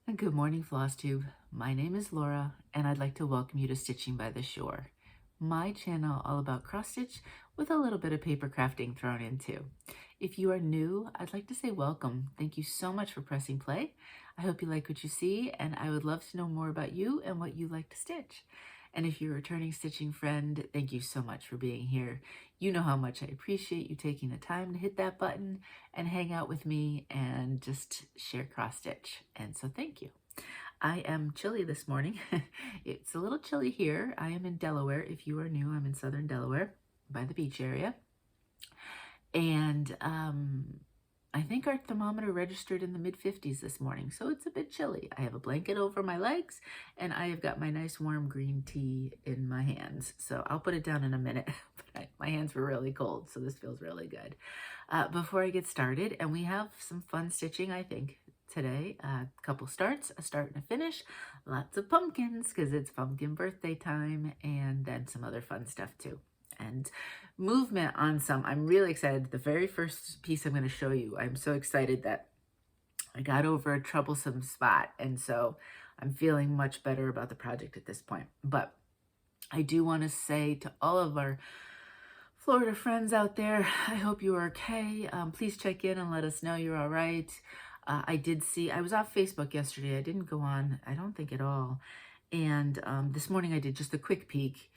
Good morning, Flosstube. My name is Laura, and I'd like to welcome you to Stitching by the Shore, my channel all about cross stitch with a little bit of paper crafting thrown in too. If you are new, I'd like to say welcome. Thank you so much for pressing play. I hope you like what you see, and I would love to know more about you and what you like to stitch. And if you're a returning stitching friend, thank you so much for being here. You know how much I appreciate you taking the time to hit that button and hang out with me and just share cross stitch. And so thank you. I am chilly this morning. It's a little chilly here. I am in Delaware. If you are new, I'm in southern Delaware by the beach area. And I think our thermometer registered in the mid-50s this morning, so it's a bit chilly. I have a blanket over my legs, and I have got my nice warm green tea in my hands. So I'll put it down in a minute, but my hands were really cold, so this feels really good. Before I get started, and we have some fun stitching, I think, today. A couple starts, a start and a finish, lots of pumpkins, because it's pumpkin birthday time, and then some other fun stuff too. And movement on some. I'm really excited. The very first piece I'm going to show you, I'm so excited that I got over a troublesome spot, and so I'm feeling much better about the project at this point. But I do want to say to all of our Florida friends out there, I hope you are okay. Please check in and let us know you're all right. I did see, I was off Facebook yesterday. I didn't go on, I don't think at all. And this morning I did just a quick peek.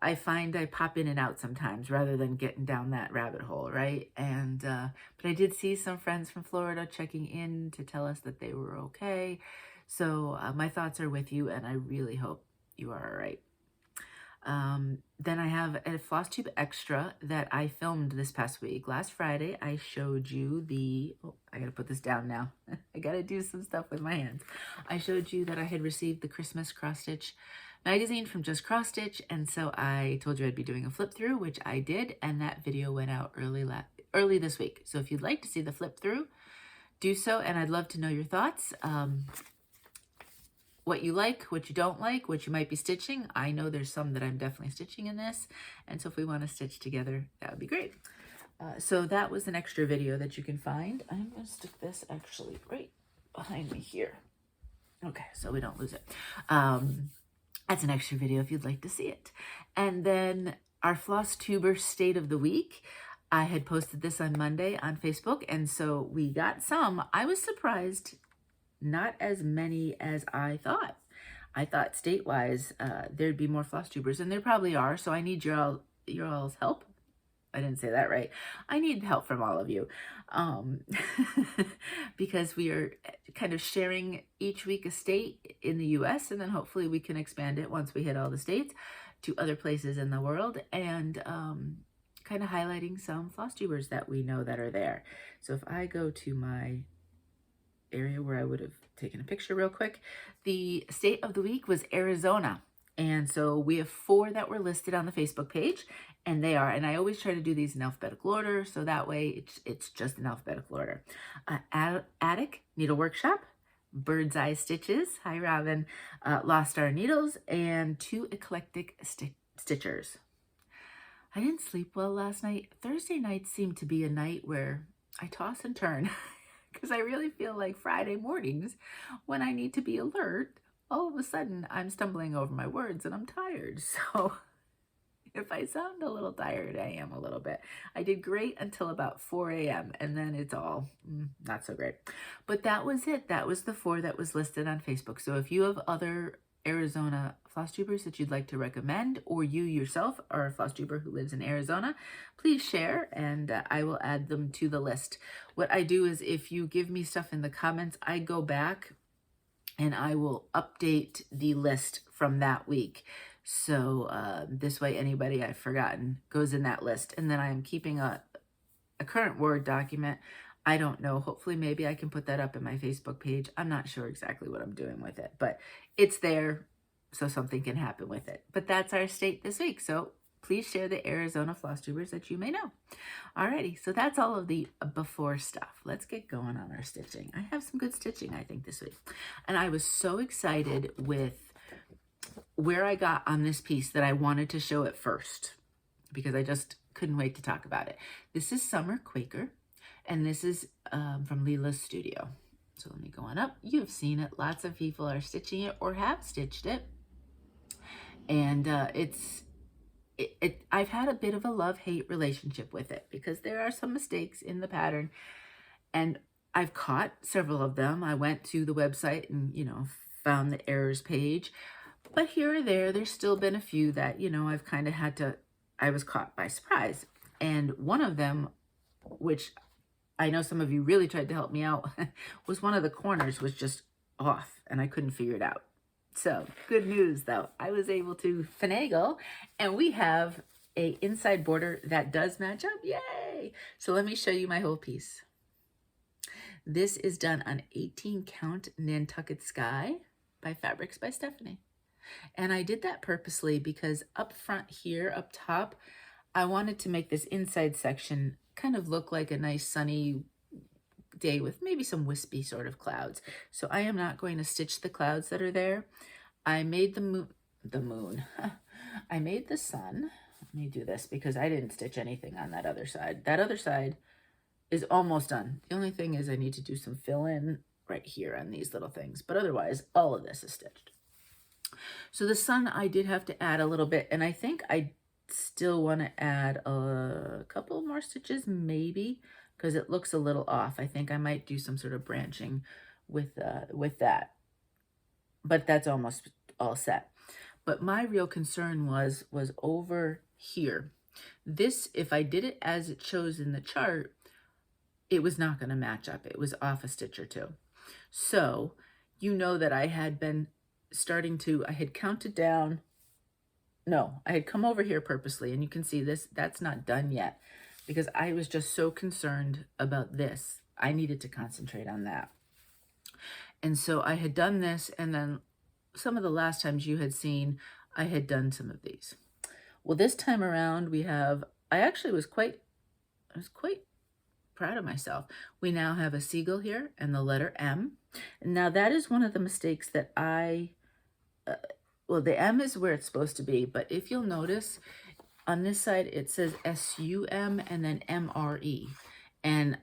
I find I pop in and out sometimes rather than getting down that rabbit hole, right? And but I did see some friends from Florida checking in to tell us that they were okay. So my thoughts are with you, and I really hope you are all right. Then I have a Flosstube extra that I filmed this past week. Last Friday, I showed you the, oh, I gotta put this down now. I gotta do some stuff with my hands. I showed you that I had received the Christmas cross stitch magazine from Just Cross Stitch, and so I told you I'd be doing a flip through, which I did, and that video went out early this week. So if you'd like to see the flip through, do so, and I'd love to know your thoughts. What you like, what you don't like, what you might be stitching. I know there's some that I'm definitely stitching in this, and so if we want to stitch together, that would be great. So that was an extra video that you can find. I'm going to stick this actually right behind me here. Okay, so we don't lose it. That's an extra video if you'd like to see it. And then our Flosstuber State of the Week. I had posted this on Monday on Facebook, and so we got some. I was surprised, not as many as I thought. I thought state-wise there'd be more Flosstubers, and there probably are, so I need your all's help. I didn't say that right. I need help from all of you because we are kind of sharing each week a state in the US, and then hopefully we can expand it once we hit all the states to other places in the world, and kind of highlighting some Flosstubers that we know that are there. So if I go to my area where I would have taken a picture real quick, the state of the week was Arizona. And so we have 4 that were listed on the Facebook page, and they are, and I always try to do these in alphabetical order, so that way it's just in alphabetical order. Attic Needle Workshop, Bird's Eye Stitches, hi Robin, Lost Star Needles, and 2 Eclectic Stitchers. I didn't sleep well last night. Thursday nights seem to be a night where I toss and turn because I really feel like Friday mornings when I need to be alert, all of a sudden I'm stumbling over my words and I'm tired. So if I sound a little tired, I am a little bit. I did great until about 4 a.m. and then it's all not so great. But that was it. That was the 4 that was listed on Facebook. So if you have other Arizona Flosstubers that you'd like to recommend, or you yourself are a Flosstuber who lives in Arizona, please share and I will add them to the list. What I do is if you give me stuff in the comments, I go back and I will update the list from that week. So this way anybody I've forgotten goes in that list. And then I am keeping a current Word document. I don't know. Hopefully maybe I can put that up in my Facebook page. I'm not sure exactly what I'm doing with it, but it's there so something can happen with it. But that's our state this week. So please share the Arizona Flosstubers that you may know. Alrighty, so that's all of the before stuff. Let's get going on our stitching. I have some good stitching, I think, this week. And I was so excited with where I got on this piece that I wanted to show it first because I just couldn't wait to talk about it. This is Summer Quaker, and this is from Lila's studio. So let me go on up. You've seen it. Lots of people are stitching it or have stitched it. And I've had a bit of a love-hate relationship with it because there are some mistakes in the pattern, and I've caught several of them. I went to the website and, you know, found the errors page, but here or there's still been a few that, you know, I've kind of had to, I was caught by surprise. And one of them, which I know some of you really tried to help me out, was one of the corners was just off and I couldn't figure it out. So good news though, I was able to finagle and we have a inside border that does match up. Yay! So let me show you my whole piece. This is done on 18 count Nantucket Sky by Fabrics by Stephanie. And I did that purposely because up front here, up top, I wanted to make this inside section kind of look like a nice sunny day with maybe some wispy sort of clouds. So I am not going to stitch the clouds that are there. I made the moon. I made the sun. Let me do this because I didn't stitch anything on that other side. That other side is almost done. The only thing is I need to do some fill in right here on these little things, but otherwise all of this is stitched. So the sun, I did have to add a little bit, and I think I still want to add a couple more stitches maybe, because it looks a little off. I think I might do some sort of branching with that, but that's almost all set. But my real concern was over here. This, if I did it as it shows in the chart, it was not going to match up. It was off a stitch or two. So you know that I had been starting to, I had counted down. No, I had come over here purposely, and you can see this, that's not done yet because I was just so concerned about this. I needed to concentrate on that. And so I had done this, and then some of the last times you had seen, I had done some of these. Well, this time around we have, I was quite proud of myself. We now have a seagull here and the letter M. Now that is one of the mistakes that well, the M is where it's supposed to be, but if you'll notice on this side, it says S-U-M and then M-R-E. And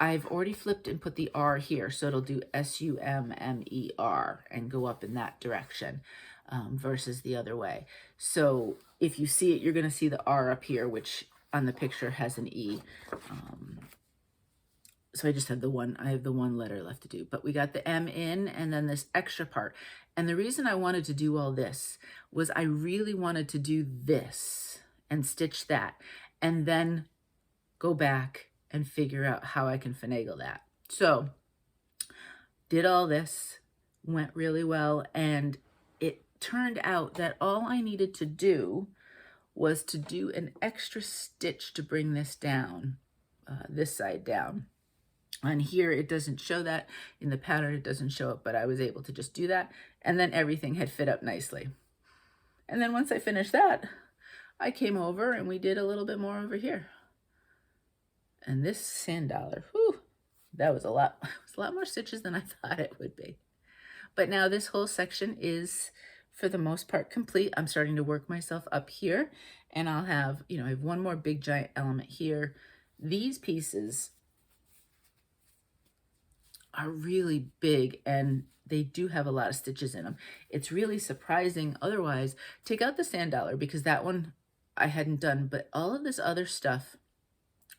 I've already flipped and put the R here, so it'll do S-U-M-M-E-R and go up in that direction versus the other way. So if you see it, you're going to see the R up here, which on the picture has an E. So I just have I have the one letter left to do, but we got the M in and then this extra part. And the reason I wanted to do all this was I really wanted to do this and stitch that and then go back and figure out how I can finagle that. So did all this, went really well, and it turned out that all I needed to do was to do an extra stitch to bring this down, this side down. On here, it doesn't show that. In the pattern, it doesn't show it, but I was able to just do that. And then everything had fit up nicely. And then once I finished that, I came over and we did a little bit more over here. And this sand dollar, whew, that was a lot more stitches than I thought it would be. But now this whole section is, for the most part, complete. I'm starting to work myself up here. And I'll have, you know, I have one more big giant element here. These pieces are really big and they do have a lot of stitches in them. It's really surprising. Otherwise, take out the sand dollar because that one I hadn't done, but all of this other stuff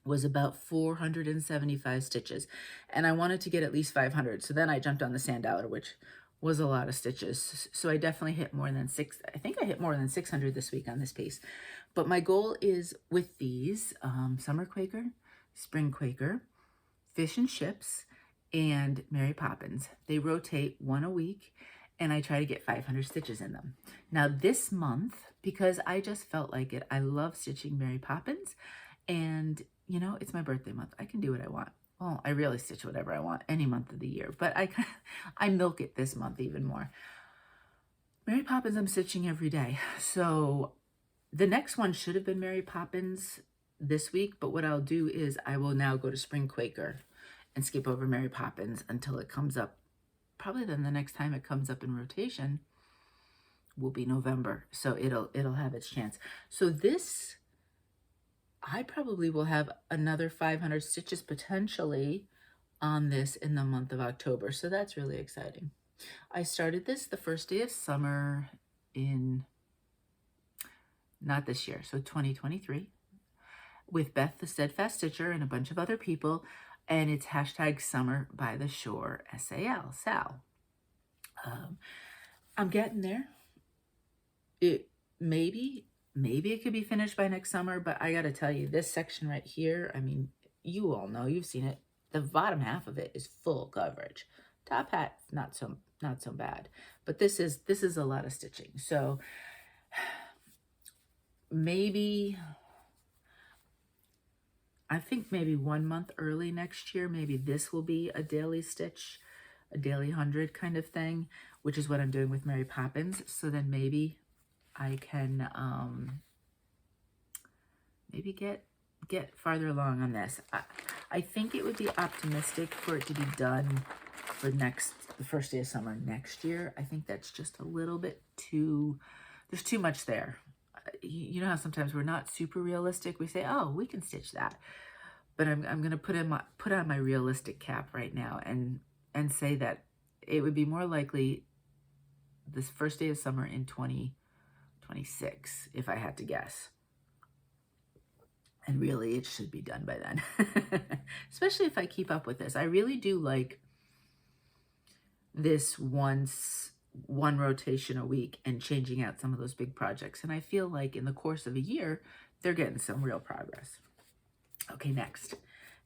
was about 475 stitches and I wanted to get at least 500. So then I jumped on the sand dollar, which was a lot of stitches. So I definitely hit more than I think I hit more than 600 this week on this piece. But my goal is with these, Summer Quaker, Spring Quaker, Fish and Ships, and Mary Poppins. They rotate one a week and I try to get 500 stitches in them. Now this month, because I just felt like it, I love stitching Mary Poppins, and you know, it's my birthday month. I can do what I want. Well, I really stitch whatever I want any month of the year, but I milk it this month even more. Mary Poppins I'm stitching every day. So the next one should have been Mary Poppins this week, but what I'll do is I will now go to Spring Quaker and skip over Mary Poppins until it comes up. Probably then the next time it comes up in rotation will be November. So it'll have its chance. So this, I probably will have another 500 stitches potentially on this in the month of October, so that's really exciting. I started this the first day of summer in, not this year, so 2023, with Beth the Steadfast Stitcher and a bunch of other people, and it's hashtag Summer by the Shore, SAL, Sal. I'm getting there. It maybe it could be finished by next summer, but I gotta tell you, this section right here, I mean, you all know, you've seen it. The bottom half of it is full coverage. Top hat, not so bad, but this is a lot of stitching. So maybe, I think maybe 1 month early next year, maybe this will be a daily stitch, a daily 100 kind of thing, which is what I'm doing with Mary Poppins. So then maybe I can maybe get farther along on this. I think it would be optimistic for it to be done for the first day of summer next year. I think that's just a little bit too, there's too much there. You know how sometimes we're not super realistic. We say, oh, we can stitch that. But I'm going to put on my realistic cap right now and say that it would be more likely this first day of summer in 2026, if I had to guess. And really, it should be done by then, especially if I keep up with this. I really do like this one rotation a week and changing out some of those big projects. And I feel like in the course of a year, they're getting some real progress. Okay, next.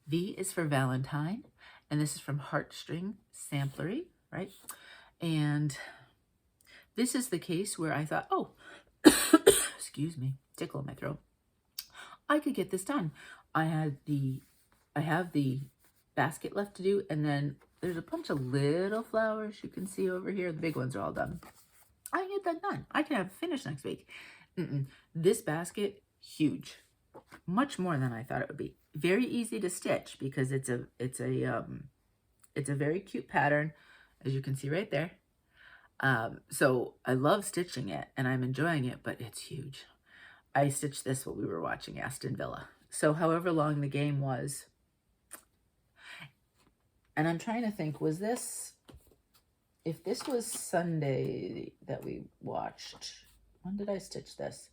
V is for Valentine, and this is from Heartstring, Samplery, right? And this is the case where I thought, oh, excuse me, tickle in my throat. I could get this done. I have the basket left to do, and then there's a bunch of little flowers you can see over here. The big ones are all done. I can get that done. I can have it finished next week. This basket, huge. Much more than I thought it would be. Very easy to stitch because it's a very cute pattern, as you can see right there. So I love stitching it and I'm enjoying it, but it's huge. I stitched this while we were watching Aston Villa. So however long the game was, and I'm trying to think, was this, if this was Sunday that we watched, when did I stitch this?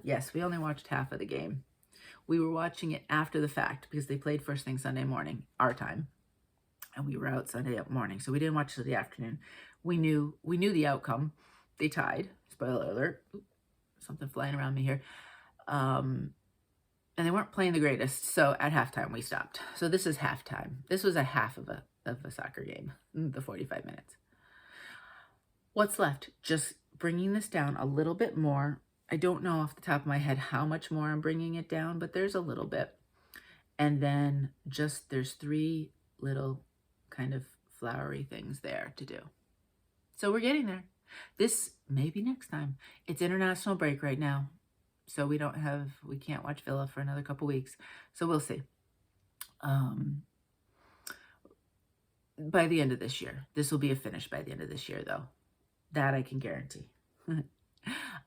Yes, we only watched half of the game. We were watching it after the fact because they played first thing Sunday morning, our time. And we were out Sunday morning, so we didn't watch it till the afternoon. We knew the outcome. They tied. Spoiler alert. Ooh, something flying around me here. And they weren't playing the greatest, so at halftime we stopped. So this is halftime. This was a half of a soccer game, the 45 minutes. What's left? Just bringing this down a little bit more. I don't know off the top of my head how much more I'm bringing it down, but there's a little bit. And then just there's 3 little kind of flowery things there to do. So we're getting there. This maybe next time. It's international break right now. So we can't watch Villa for another couple weeks. So we'll see. By the end of this year. This will be a finish by the end of this year though. That I can guarantee.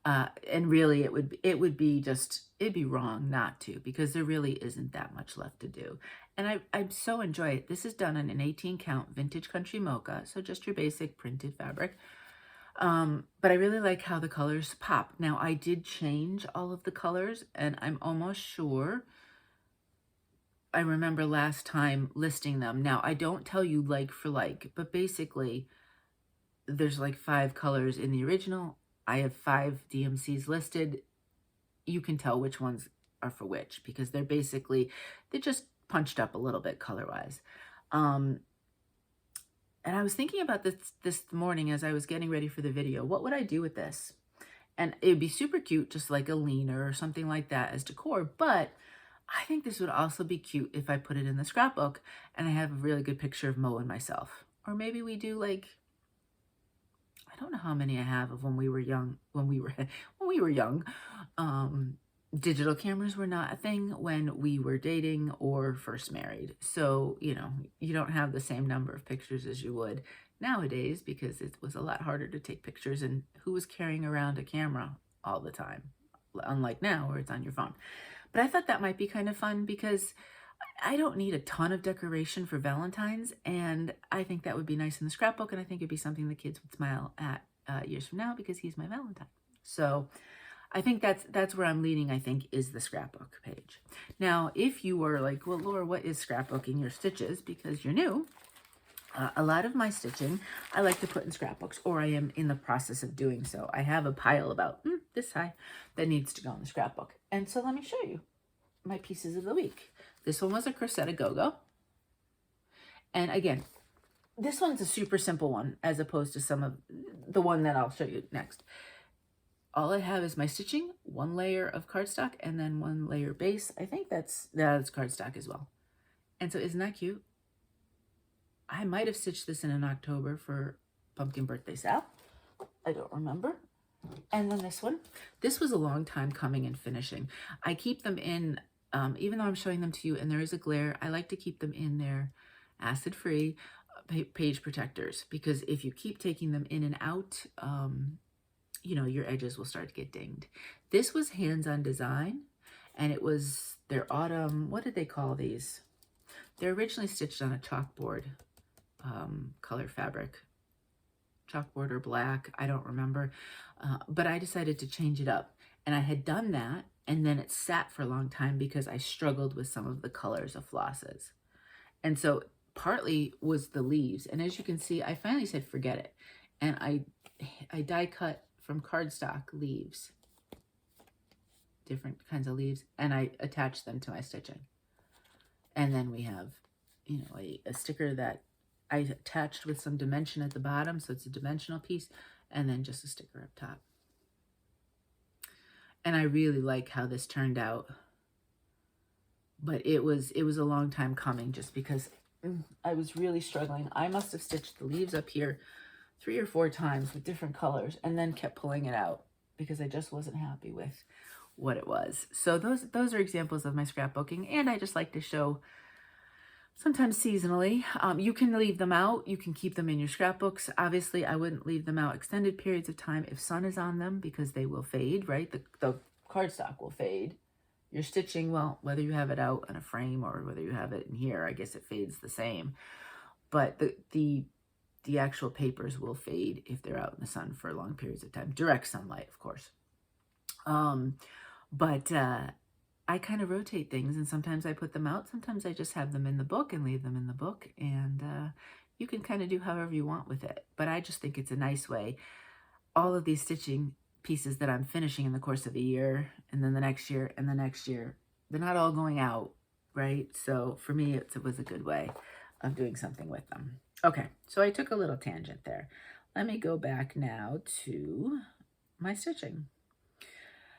And really it'd be wrong not to, because there really isn't that much left to do. And I so enjoy it. This is done on an 18 count vintage country mocha. So just your basic printed fabric. But I really like how the colors pop. Now I did change all of the colors and I'm almost sure I remember last time listing them. Now I don't tell you like for like, but basically there's like 5 colors in the original. I have 5 DMCs listed. You can tell which ones are for which because they're just punched up a little bit color-wise. And I was thinking about this morning as I was getting ready for the video. What would I do with this? And it would be super cute, just like a Lina or something like that as decor. But I think this would also be cute if I put it in the scrapbook and I have a really good picture of Mo and myself. Or maybe we do like, I don't know how many I have of when we were young. When we were young, digital cameras were not a thing when we were dating or first married. So, you know, you don't have the same number of pictures as you would nowadays because it was a lot harder to take pictures and who was carrying around a camera all the time, unlike now where it's on your phone. But I thought that might be kind of fun because I don't need a ton of decoration for Valentine's, and I think that would be nice in the scrapbook, and I think it'd be something the kids would smile at years from now because he's my Valentine. So I think that's where I'm leaning, I think, is the scrapbook page. Now, if you were like, well, Laura, what is scrapbooking your stitches? Because you're new, a lot of my stitching I like to put in scrapbooks, or I am in the process of doing so. I have a pile about this high that needs to go in the scrapbook. And so let me show you my pieces of the week. This one was a Crocetta Go-Go. And again, this one's a super simple one as opposed to some of the one that I'll show you next. All I have is my stitching, one layer of cardstock, and then one layer base. I think that's cardstock as well. And so isn't that cute? I might have stitched this in October for Pumpkin Birthday Sal. I don't remember. And then this one. This was a long time coming and finishing. I keep them in, even though I'm showing them to you and there is a glare, I like to keep them in their acid-free page protectors, because if you keep taking them in and out, you know, your edges will start to get dinged. This was hands-on design, and it was their autumn, what did they call these? They're originally stitched on a chalkboard color fabric. Chalkboard or black, I don't remember. But I decided to change it up. And I had done that, and then it sat for a long time because I struggled with some of the colors of flosses. And so partly was the leaves. And as you can see, I finally said, forget it. And I die cut from cardstock leaves, different kinds of leaves, and I attached them to my stitching. And then we have, you know, a sticker that I attached with some dimension at the bottom, so it's a dimensional piece, and then just a sticker up top. And I really like how this turned out, but it was a long time coming just because I was really struggling. I must have stitched the leaves up here 3 or 4 times with different colors and then kept pulling it out because I just wasn't happy with what it was. So those are examples of my scrapbooking, and I just like to show sometimes seasonally. You can leave them out. You can keep them in your scrapbooks. Obviously, I wouldn't leave them out extended periods of time if sun is on them because they will fade, right? The cardstock will fade. Your stitching, well, whether you have it out in a frame or whether you have it in here, I guess it fades the same. But the actual papers will fade if they're out in the sun for long periods of time. Direct sunlight, of course. But I kind of rotate things, and sometimes I put them out. Sometimes I just have them in the book and leave them in the book, and you can kind of do however you want with it. But I just think it's a nice way. All of these stitching pieces that I'm finishing in the course of a year, and then the next year, and the next year, they're not all going out, right? So for me, it was a good way of doing something with them. Okay, so I took a little tangent there. Let me go back now to my stitching.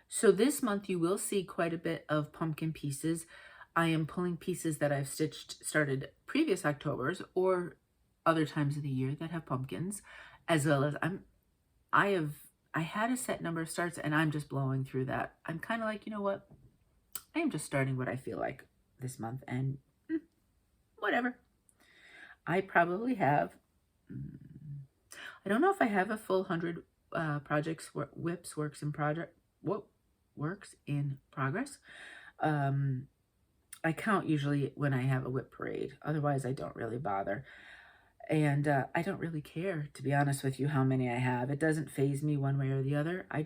So this month you will see quite a bit of pumpkin pieces. I am pulling pieces that I've started previous Octobers or other times of the year that have pumpkins, as well as I had a set number of starts and I'm just blowing through that. I'm kind of like, you know what? I am just starting what I feel like this month, and whatever. I probably have, I don't know if I have a full 100 projects, WIPs, works in progress. I count usually when I have a WIP parade. Otherwise, I don't really bother. And I don't really care, to be honest with you, how many I have. It doesn't faze me one way or the other. I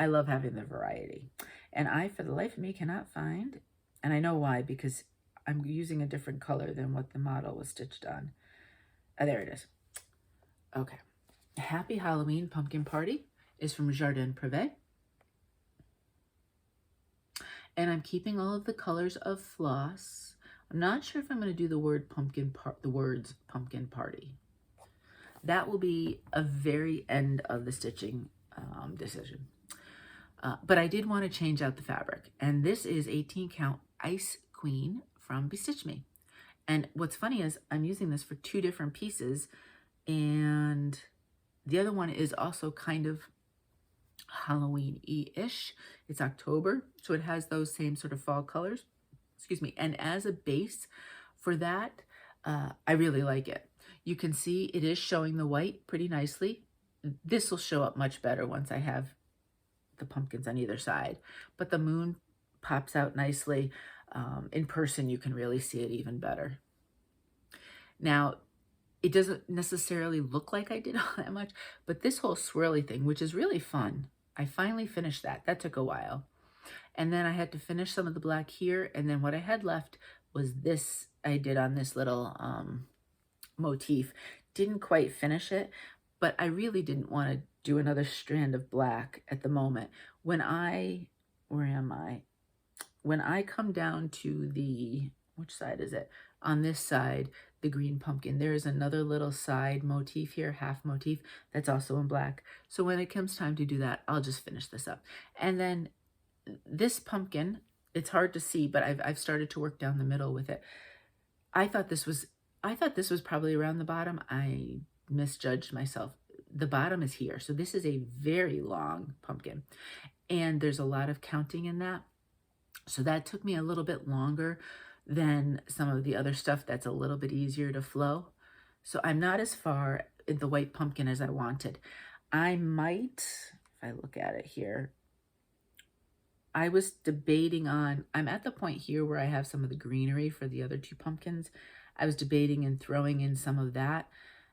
love having the variety. And I, for the life of me, cannot find, and I know why, because I'm using a different color than what the model was stitched on. There it is. Okay. Happy Halloween Pumpkin Party is from Jardin Prive. And I'm keeping all of the colors of Floss. I'm not sure if I'm going to do the words pumpkin party. That will be a very end of the stitching decision. But I did want to change out the fabric. And this is 18 count Ice Queen from Bestitchme. And what's funny is I'm using this for 2 different pieces. And the other one is also kind of Halloween-y-ish. It's October, so it has those same sort of fall colors. Excuse me. And as a base for that, I really like it. You can see it is showing the white pretty nicely. This will show up much better once I have the pumpkins on either side. But the moon pops out nicely. In person, you can really see it even better. Now, it doesn't necessarily look like I did all that much, but this whole swirly thing, which is really fun, I finally finished that. That took a while. And then I had to finish some of the black here, and then what I had left was this I did on this little motif. Didn't quite finish it, but I really didn't want to do another strand of black at the moment. When I, where am I? When I come down to the, which side is it? On this side, the green pumpkin, there is another little side motif here, half motif, that's also in black. So when it comes time to do that, I'll just finish this up. And then this pumpkin, it's hard to see, but I've started to work down the middle with it. I thought this was probably around the bottom. I misjudged myself. The bottom is here. So this is a very long pumpkin, and there's a lot of counting in that. So that took me a little bit longer than some of the other stuff that's a little bit easier to flow. So I'm not as far in the white pumpkin as I wanted. I might, if I look at it here, I was debating on, I'm at the point here where I have some of the greenery for the other two pumpkins. I was debating and throwing in some of that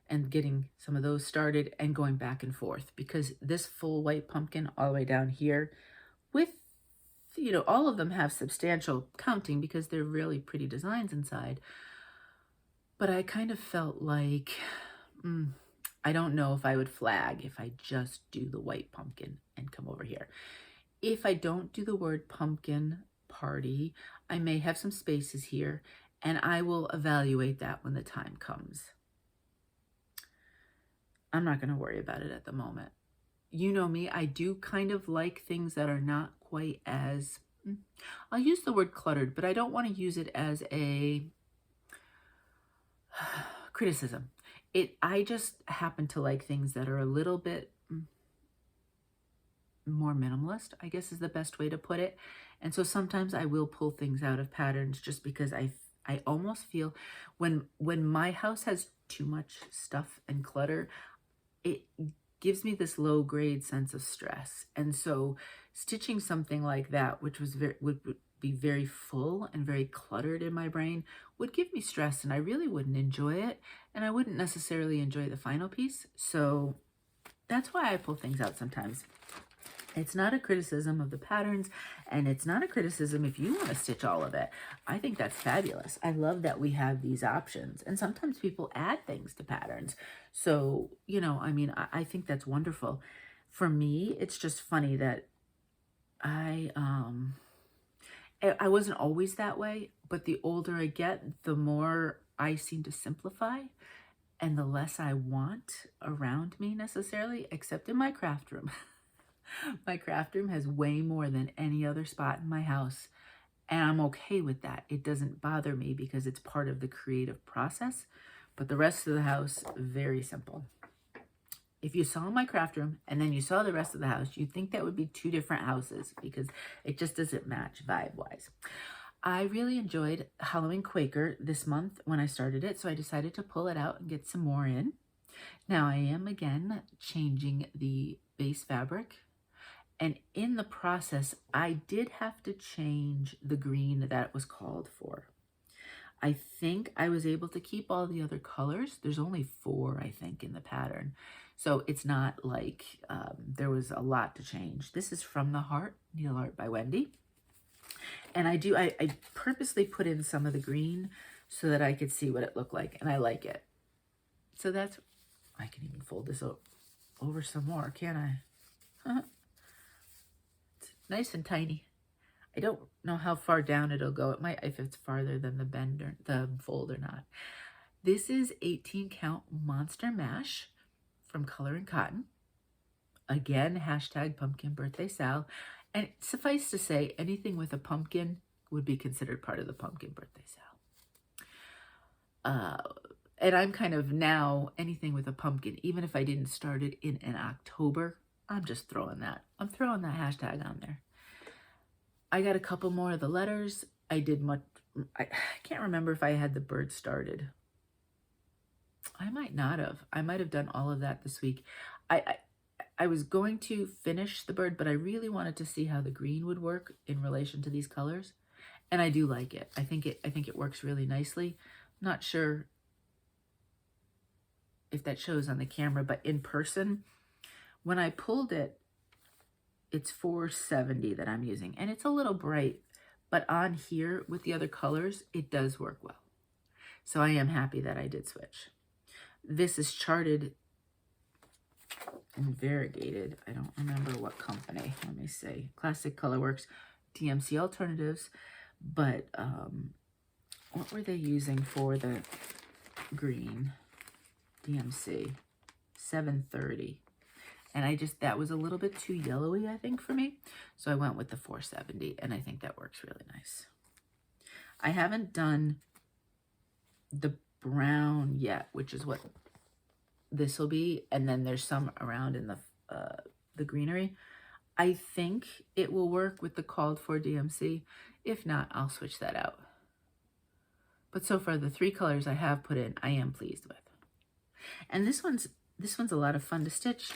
and getting some of those started and going back and forth, because this full white pumpkin all the way down here with, you know, all of them have substantial counting because they're really pretty designs inside. But I kind of felt like, I don't know if I would flag if I just do the white pumpkin and come over here. If I don't do the word pumpkin party, I may have some spaces here, and I will evaluate that when the time comes. I'm not going to worry about it at the moment. You know me, I do kind of like things that are not quite as, I'll use the word cluttered, but I don't want to use it as a criticism. I just happen to like things that are a little bit more minimalist, I guess is the best way to put it. And so sometimes I will pull things out of patterns just because I almost feel when my house has too much stuff and clutter, it gives me this low grade sense of stress. And so stitching something like that, which was would be very full and very cluttered in my brain, would give me stress, and I really wouldn't enjoy it, and I wouldn't necessarily enjoy the final piece. So that's why I pull things out sometimes. It's not a criticism of the patterns, and it's not a criticism if you want to stitch all of it. I think that's fabulous. I love that we have these options, and sometimes people add things to patterns. So, you know, I mean, I think that's wonderful. For me, it's just funny that I wasn't always that way, but the older I get, the more I seem to simplify and the less I want around me necessarily, except in my craft room. My craft room has way more than any other spot in my house, and I'm okay with that. It doesn't bother me because it's part of the creative process, but the rest of the house, very simple. If you saw my craft room and then you saw the rest of the house, you'd think that would be two different houses because it just doesn't match vibe-wise. I really enjoyed Halloween Quaker this month when I started it, so I decided to pull it out and get some more in. Now I am again changing the base fabric, and in the process, I did have to change the green that was called for. I think I was able to keep all the other colors. There's only 4, I think, in the pattern. So it's not like there was a lot to change. This is from the Heart, Needleart by Wendy. And I purposely put in some of the green so that I could see what it looked like, and I like it. So that's, I can even fold this over some more, can't I? It's nice and tiny. I don't know how far down it'll go. It might if it's farther than the bend or the fold or not. This is 18 count Monster Mash from Color and Cotton. Again, hashtag pumpkin birthday Sal. And suffice to say, anything with a pumpkin would be considered part of the pumpkin birthday Sal. And I'm kind of now anything with a pumpkin, even if I didn't start it in October, I'm just throwing that. I'm throwing that hashtag on there. I got a couple more of the letters. I did much. I can't remember if I had the bird started. I might not have. I might have done all of that this week. I was going to finish the bird, but I really wanted to see how the green would work in relation to these colors. And I do like it. I think it works really nicely. I'm not sure if that shows on the camera, but in person, when I pulled it, it's 470 that I'm using, and it's a little bright, but on here with the other colors, it does work well. So I am happy that I did switch. This is charted and variegated. I don't remember what company. Let me see. Classic Colorworks, DMC Alternatives. But what were they using for the green? DMC 730. And that was a little bit too yellowy, I think, for me. So I went with the 470, and I think that works really nice. I haven't done the brown yet, which is what this will be. And then there's some around in the greenery. I think it will work with the called for DMC. If not, I'll switch that out. But so far, the 3 colors I have put in, I am pleased with. And this one's a lot of fun to stitch.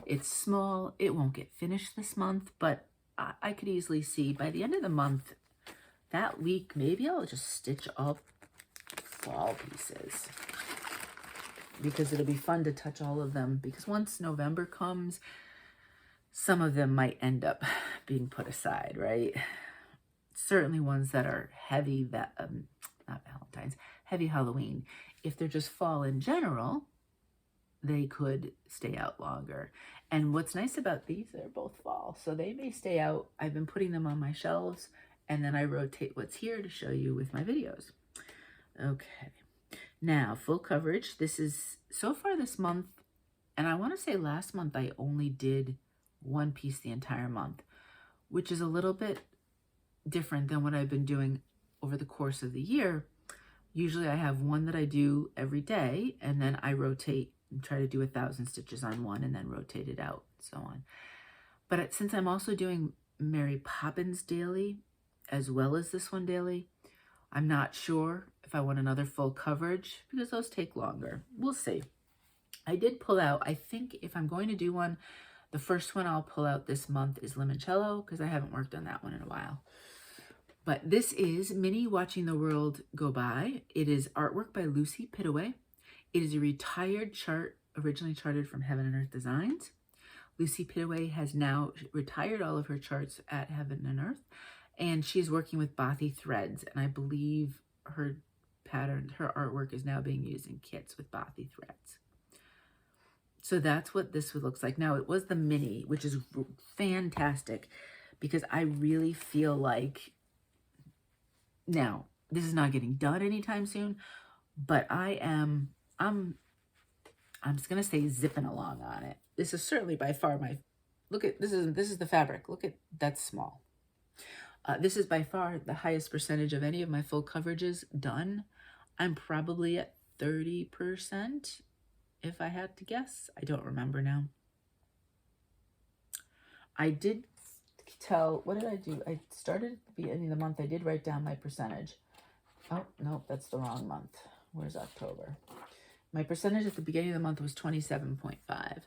It's small. It won't get finished this month, but I could easily see by the end of the month, that week, maybe I'll just stitch up fall pieces, because it'll be fun to touch all of them, because once November comes, some of them might end up being put aside, right? Certainly ones that are heavy, not Valentine's, heavy Halloween. If they're just fall in general, they could stay out longer. And what's nice about these, they're both fall, so they may stay out. I've been putting them on my shelves, and then I rotate what's here to show you with my videos. Okay, now full coverage. This is so far this month, and I want to say last month I only did 1 piece the entire month, which is a little bit different than what I've been doing over the course of the year. Usually I have one that I do every day, and then I rotate and try to do 1,000 stitches on one and then rotate it out, so on. But since I'm also doing Mary Poppins daily, as well as this one daily, I'm not sure if I want another full coverage, because those take longer. We'll see. I did pull out, I think if I'm going to do one, the first one I'll pull out this month is Limoncello, because I haven't worked on that one in a while. But this is Minnie Watching the World Go By. It is artwork by Lucy Pittaway. It is a retired chart, originally charted from Heaven and Earth Designs. Lucy Pittaway has now retired all of her charts at Heaven and Earth, and she's working with Bothy threads, and I believe her pattern, her artwork is now being used in kits with Bothy threads. So that's what this looks like. Now, it was the mini, which is fantastic, because I really feel like, now, this is not getting done anytime soon, but I'm just gonna say zipping along on it. This is certainly by far my, look at, this is the fabric. Look at, that's small. This is by far the highest percentage of any of my full coverages done. I'm probably at 30%, if I had to guess. I don't remember now. I did tell, what did I do? I started at the beginning of the month. I did write down my percentage. Oh, no, that's the wrong month. Where's October? My percentage at the beginning of the month was 27.5.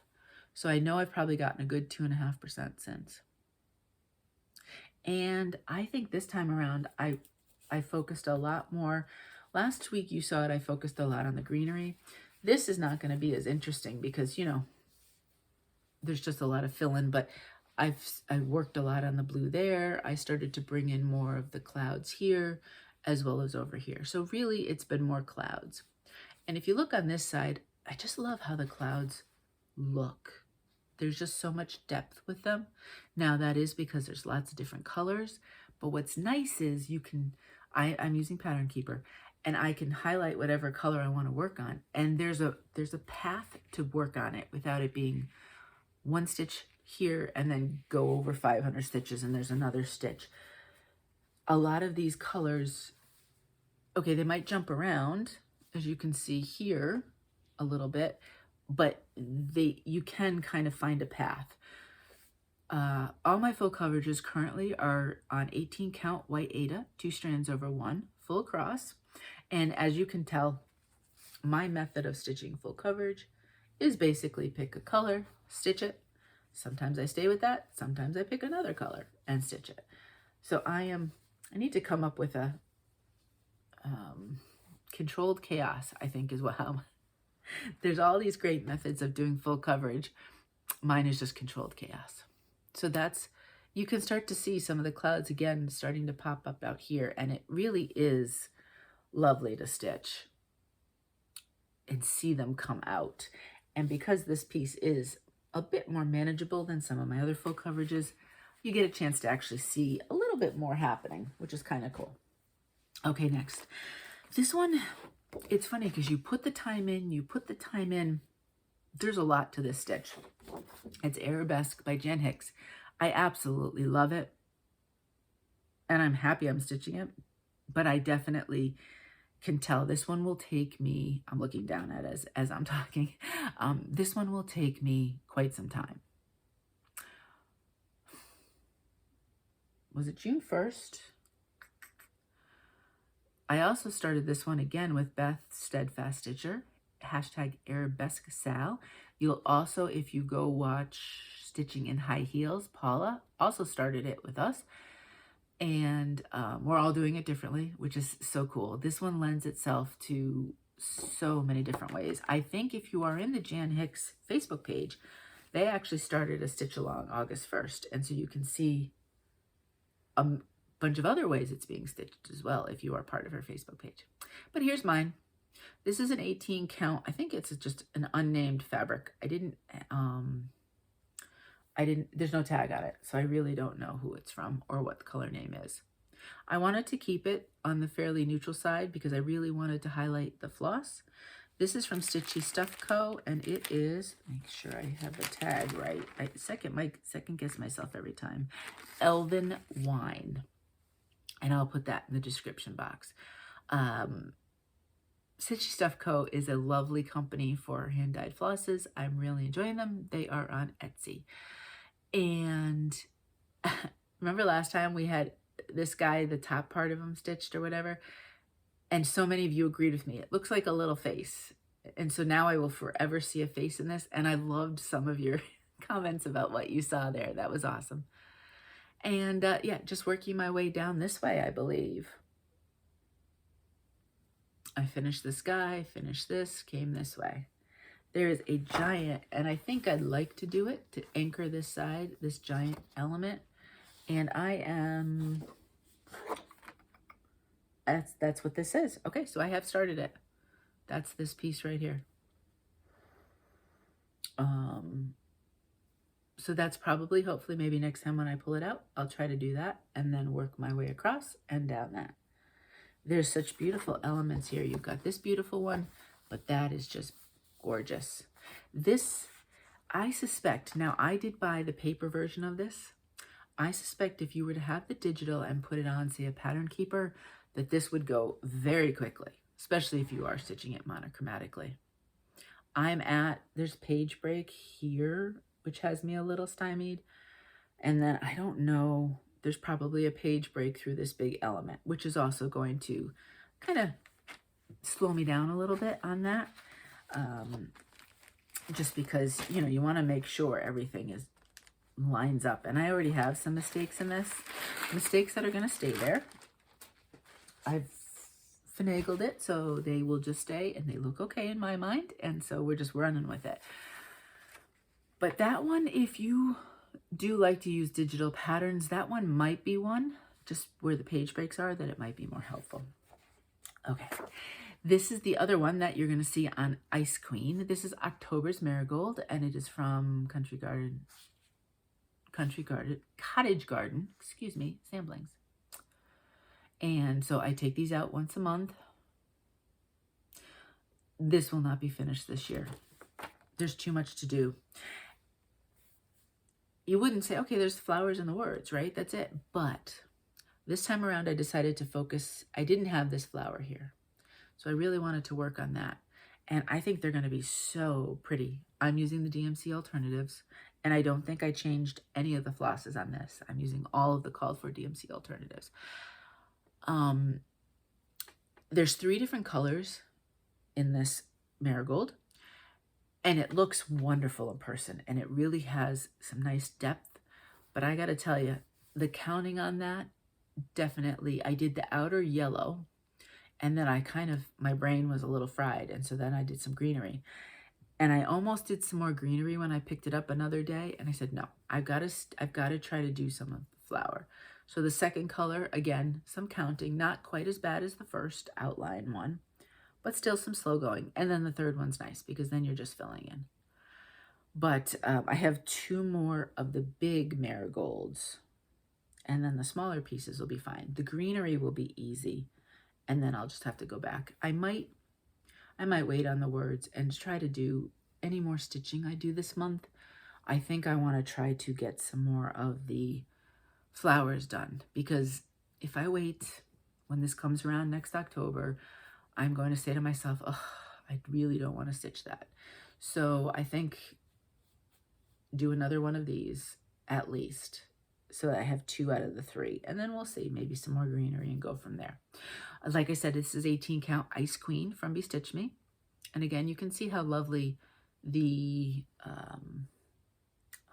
So I know I've probably gotten a good 2.5% since. And I think this time around, I focused a lot more. Last week you saw it, I focused a lot on the greenery. This is not going to be as interesting because, you know, there's just a lot of fill-in, but I worked a lot on the blue there. I started to bring in more of the clouds here as well as over here. So really it's been more clouds. And if you look on this side, I just love how the clouds look. There's just so much depth with them. Now that is because there's lots of different colors, but what's nice is you can, I'm using Pattern Keeper, and I can highlight whatever color I want to work on. And there's a path to work on it without it being one stitch here and then go over 500 stitches and there's another stitch. A lot of these colors, okay, they might jump around, as you can see here a little bit, but you can kind of find a path. All my full coverages currently are on 18 count white aida, 2 strands over 1, full across. And as you can tell, my method of stitching full coverage is basically pick a color, stitch it. Sometimes I stay with that, sometimes I pick another color and stitch it. So I am I need to come up with a controlled chaos, I think is what there's all these great methods of doing full coverage. Mine is just controlled chaos. So that's, you can start to see some of the clouds again starting to pop up out here, and it really is lovely to stitch and see them come out. And because this piece is a bit more manageable than some of my other full coverages, you get a chance to actually see a little bit more happening, which is kind of cool. Okay, next. This one, it's funny because you put the time in, there's a lot to this stitch. It's Arabesque by Jan Hicks. I absolutely love it. And I'm happy I'm stitching it, but I definitely can tell this one will take me, I'm looking down at it as I'm talking, this one will take me quite some time. Was it June 1st? I also started this one again with Beth Steadfast Stitcher, hashtag Arabesque Sal. You'll also, if you go watch Stitching in High Heels, Paula also started it with us. And we're all doing it differently, which is so cool. This one lends itself to so many different ways. I think if you are in the Jan Hicks Facebook page, they actually started a stitch along August 1st. And so you can see a bunch of other ways it's being stitched as well if you are part of her Facebook page. But here's mine. This is an 18 count. I think it's just an unnamed fabric. There's no tag on it, so I really don't know who it's from or what the color name is. I wanted to keep it on the fairly neutral side because I really wanted to highlight the floss. This is from Stitchy Stuff Co. and it is, make sure I have the tag right. I second guess myself every time. Elven Wine. And I'll put that in the description box. Stitchy Stuff Co. is a lovely company for hand-dyed flosses. I'm really enjoying them. They are on Etsy. And remember last time we had this guy, the top part of him stitched or whatever? And so many of you agreed with me. It looks like a little face. And so now I will forever see a face in this. And I loved some of your comments about what you saw there. That was awesome. And yeah, just working my way down this way, I believe. I finished this guy, finished this, came this way. There is a giant, and I think I'd like to do it to anchor this side, this giant element. And that's what this is. Okay, so I have started it. That's this piece right here. So that's probably, hopefully, maybe next time when I pull it out, I'll try to do that and then work my way across and down that. There's such beautiful elements here. You've got this beautiful one, but that is just gorgeous. This, I suspect, now I did buy the paper version of this. I suspect if you were to have the digital and put it on, say, a pattern keeper, that this would go very quickly, especially if you are stitching it monochromatically. There's page break here, which has me a little stymied. And then I don't know, there's probably a page break through this big element, which is also going to kind of slow me down a little bit on that. Just because, you know, you want to make sure everything lines up. And I already have some mistakes in this. Mistakes that are going to stay there. I've finagled it, so they will just stay, and they look okay in my mind. And so we're just running with it. But that one, if you do like to use digital patterns, that one might be one, just where the page breaks are, that it might be more helpful. Okay, this is the other one that you're going to see on Ice Queen. This is October's Marigold, and it is from Cottage Garden, excuse me, samplings. And so I take these out once a month. This will not be finished this year. There's too much to do. You wouldn't say, okay, there's flowers and the words, right? That's it. But this time around, I decided to focus. I didn't have this flower here. So I really wanted to work on that. And I think they're going to be so pretty. I'm using the DMC alternatives. And I don't think I changed any of the flosses on this. I'm using all of the called for DMC alternatives. There's 3 different colors in this marigold. And it looks wonderful in person, and it really has some nice depth. But I got to tell you, the counting on that definitely, I did the outer yellow, and then my brain was a little fried, and so then I did some greenery. And I almost did some more greenery when I picked it up another day, and I said, no, I've got to try to do some of the flower. So the second color, again, some counting, not quite as bad as the first outline one, but still some slow going. And then the third one's nice because then you're just filling in. But I have 2 more of the big marigolds, and then the smaller pieces will be fine. The greenery will be easy, and then I'll just have to go back. I might wait on the words and try to do any more stitching I do this month. I think I want to try to get some more of the flowers done, because if I wait when this comes around next October, I'm going to say to myself, oh, I really don't want to stitch that. So I think do another one of these at least, so that I have 2 out of the 3, and then we'll see, maybe some more greenery and go from there. Like I said, this is 18 count Ice Queen from Bestitchme. And again, you can see how lovely the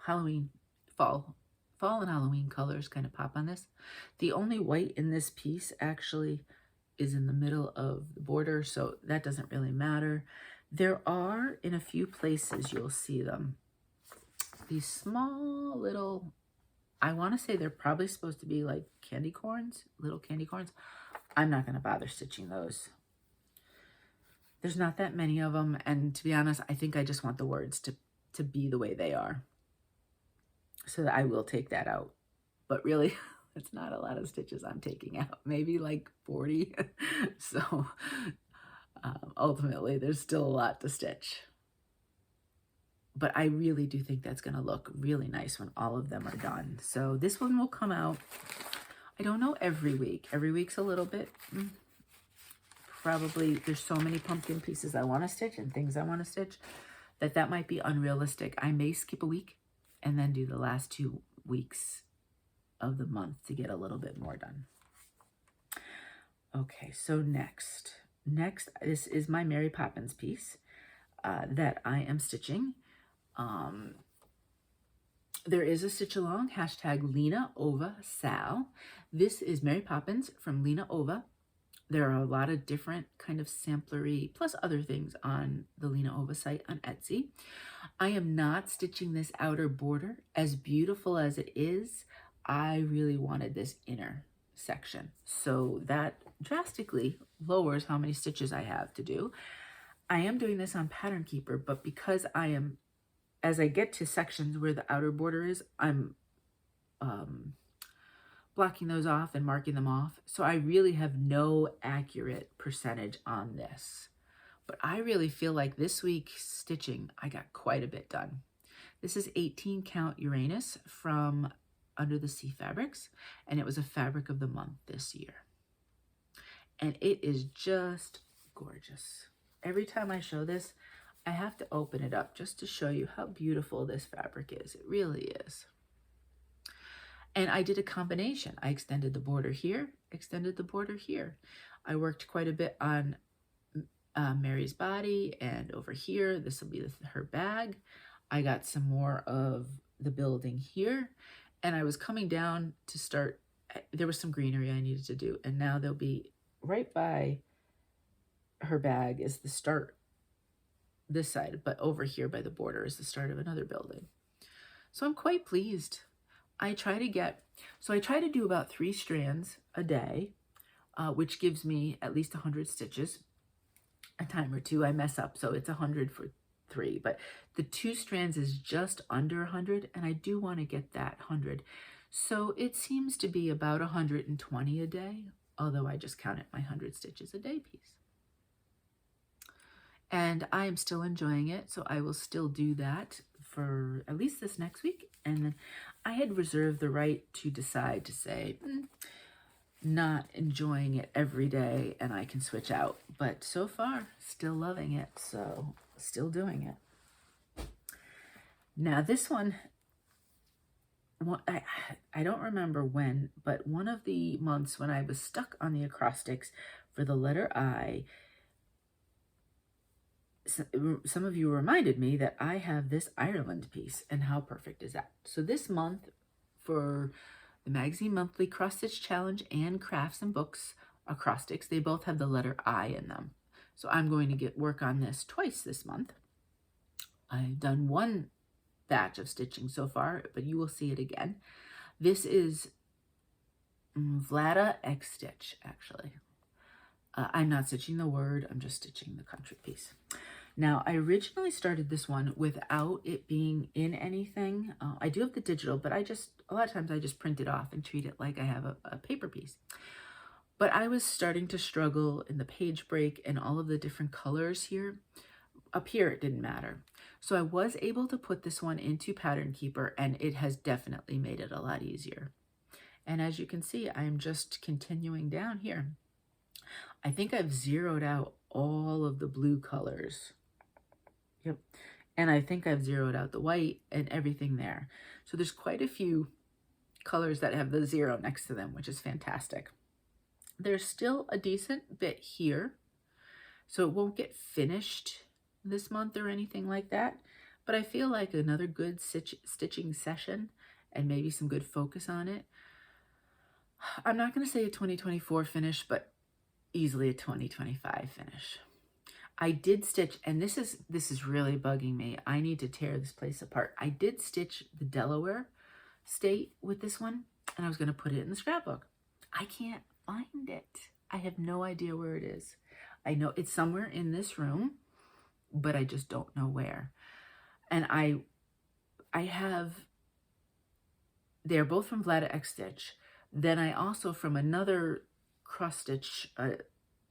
Halloween, fall and Halloween colors kind of pop on this. The only white in this piece actually is in the middle of the border, so that doesn't really matter. There are, in a few places, you'll see them, these small little, I want to say they're probably supposed to be like candy corns, little candy corns. I'm not going to bother stitching those. There's not that many of them, and to be honest, I think I just want the words to be the way they are. So that I will take that out. But really, it's not a lot of stitches I'm taking out. Maybe like 40. So ultimately, there's still a lot to stitch. But I really do think that's going to look really nice when all of them are done. So this one will come out, I don't know, every week. Every week's a little bit, probably, there's so many pumpkin pieces I want to stitch and things I want to stitch that might be unrealistic. I may skip a week and then do the last 2 weeks of the month to get a little bit more done. Okay, so next, this is my Mary Poppins piece that I am stitching. There is a stitch along, hashtag Lina Ova Sal. This is Mary Poppins from Lina Ova. There are a lot of different kind of samplery plus other things on the Lina Ova site on Etsy. I am not stitching this outer border. As beautiful as it is, I really wanted this inner section. So that drastically lowers how many stitches I have to do. I am doing this on Pattern Keeper, but because I am, as I get to sections where the outer border is, I'm blocking those off and marking them off. So I really have no accurate percentage on this. But I really feel like this week's stitching, I got quite a bit done. This is 18 count Uranus from Under the Sea Fabrics, and it was a fabric of the month this year. And it is just gorgeous. Every time I show this, I have to open it up just to show you how beautiful this fabric is. It really is. And I did a combination. I extended the border here, extended the border here. I worked quite a bit on Mary's body, and over here, this will be her bag. I got some more of the building here, and I was coming down to start, there was some greenery I needed to do, and now there'll be right by her bag is the start, this side, but over here by the border is the start of another building. So I'm quite pleased. I try to do about 3 strands a day, which gives me at least 100 stitches. A time or 2 I mess up, so it's 100 for 3, but the 2 strands is just under 100, and I do want to get that 100. So it seems to be about 120 a day, although I just counted my 100 stitches a day piece. And I am still enjoying it, so I will still do that for at least this next week. And then I had reserved the right to decide to say, not enjoying it every day, and I can switch out. But so far, still loving it, so still doing it. Now this one, I don't remember when, but one of the months when I was stuck on the acrostics for the letter I, some of you reminded me that I have this Ireland piece, and how perfect is that? So this month, for the Magazine Monthly Cross Stitch Challenge and Crafts and Books acrostics. They both have the letter I in them. So I'm going to work on this twice this month. I've done one batch of stitching so far, but you will see it again. This is Vlada X Stitch, actually. I'm not stitching the word, I'm just stitching the country piece. Now, I originally started this one without it being in anything. I do have the digital, but a lot of times I just print it off and treat it like I have a paper piece. But I was starting to struggle in the page break and all of the different colors here. Up here, it didn't matter. So I was able to put this one into Pattern Keeper, and it has definitely made it a lot easier. And as you can see, I'm just continuing down here. I think I've zeroed out all of the blue colors. Yep. And I think I've zeroed out the white and everything there. So there's quite a few colors that have the 0 next to them, which is fantastic. There's still a decent bit here, so it won't get finished this month or anything like that. But I feel like another good stitching session and maybe some good focus on it. I'm not going to say a 2024 finish, but easily a 2025 finish. I did stitch, and this is really bugging me. I need to tear this place apart. I did stitch the Delaware state with this one, and I was going to put it in the scrapbook. I can't find it. I have no idea where it is. I know it's somewhere in this room, but I just don't know where. And I have, they're both from Vlada X Stitch. Then I also, from another cross stitch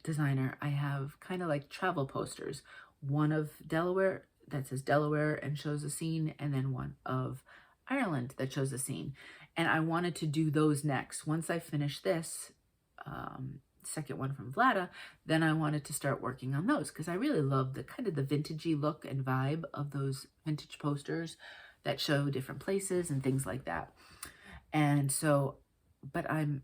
designer, I have kind of like travel posters. One of Delaware that says Delaware and shows a scene, and then one of Ireland that shows a scene. And I wanted to do those next. Once I finish this second one from Vlada, then I wanted to start working on those, because I really love the kind of the vintagey look and vibe of those vintage posters that show different places and things like that. And so, but I'm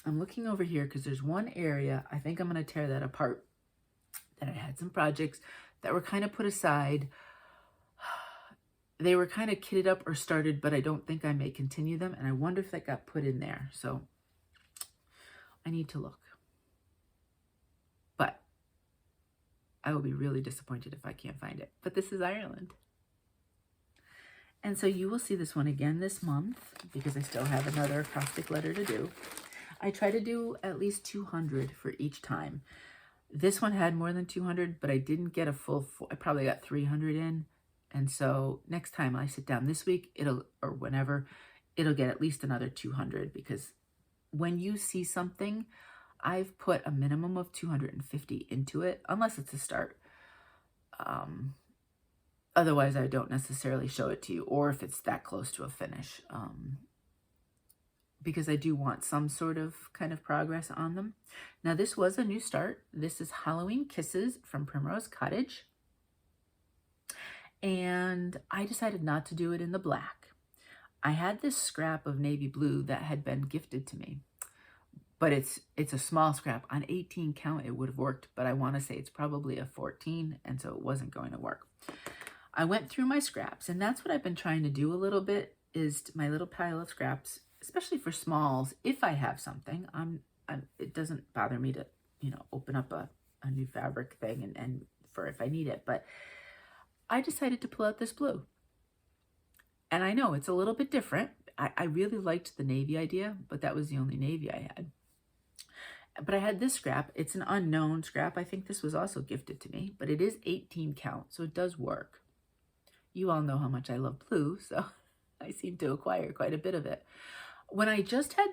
looking over here because there's one area, I think I'm going to tear that apart, that I had some projects that were kind of put aside. They were kind of kitted up or started, but I don't think I may continue them. And I wonder if that got put in there. So I need to look. But I will be really disappointed if I can't find it. But this is Ireland. And so you will see this one again this month, because I still have another acrostic letter to do. I try to do at least 200 for each time. This one had more than 200, but I didn't get a full, I probably got 300 in. And so next time I sit down this week, or whenever, it'll get at least another 200, because when you see something, I've put a minimum of 250 into it, unless it's a start. Otherwise, I don't necessarily show it to you, or if it's that close to a finish, because I do want some sort of kind of progress on them. Now, this was a new start. This is Halloween Kisses from Primrose Cottage. And I decided not to do it in the black. I had this scrap of navy blue that had been gifted to me, but it's a small scrap. On 18 count, it would have worked, but I want to say it's probably a 14, and so it wasn't going to work. I went through my scraps, and that's what I've been trying to do a little bit, is my little pile of scraps, especially for smalls. If I have something, it doesn't bother me to, open up a new fabric thing and for if I need it. But I decided to pull out this blue. And I know it's a little bit different. I really liked the navy idea, but that was the only navy I had. But I had this scrap. It's an unknown scrap. I think this was also gifted to me, but it is 18 count, so it does work. You all know how much I love blue, so I seem to acquire quite a bit of it. When I just had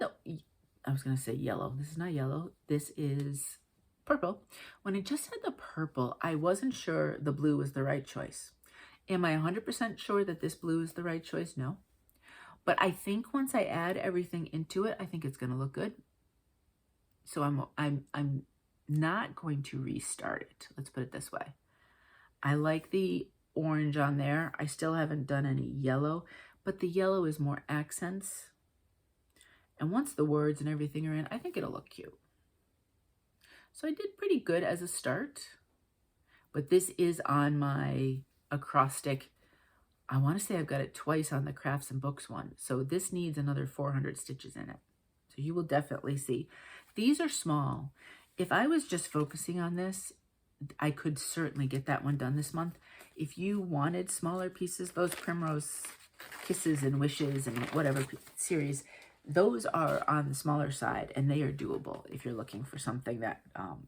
I was going to say yellow. This is not yellow. This is purple. When I just had the purple, I wasn't sure the blue was the right choice. Am I 100% sure that this blue is the right choice? No. But I think once I add everything into it, I think it's going to look good. So I'm not going to restart it. Let's put it this way. I like the orange on there. I still haven't done any yellow, but the yellow is more accents. And once the words and everything are in, I think it'll look cute. So I did pretty good as a start, but this is on my acrostic I want to say I've got it twice on the crafts and books one. So this needs another 400 stitches in it. So you will definitely see. These are small. If I was just focusing on this, I could certainly get that one done this month. If you wanted smaller pieces, those Primrose Kisses and Wishes and whatever series, those are on the smaller side, and they are doable if you're looking for something that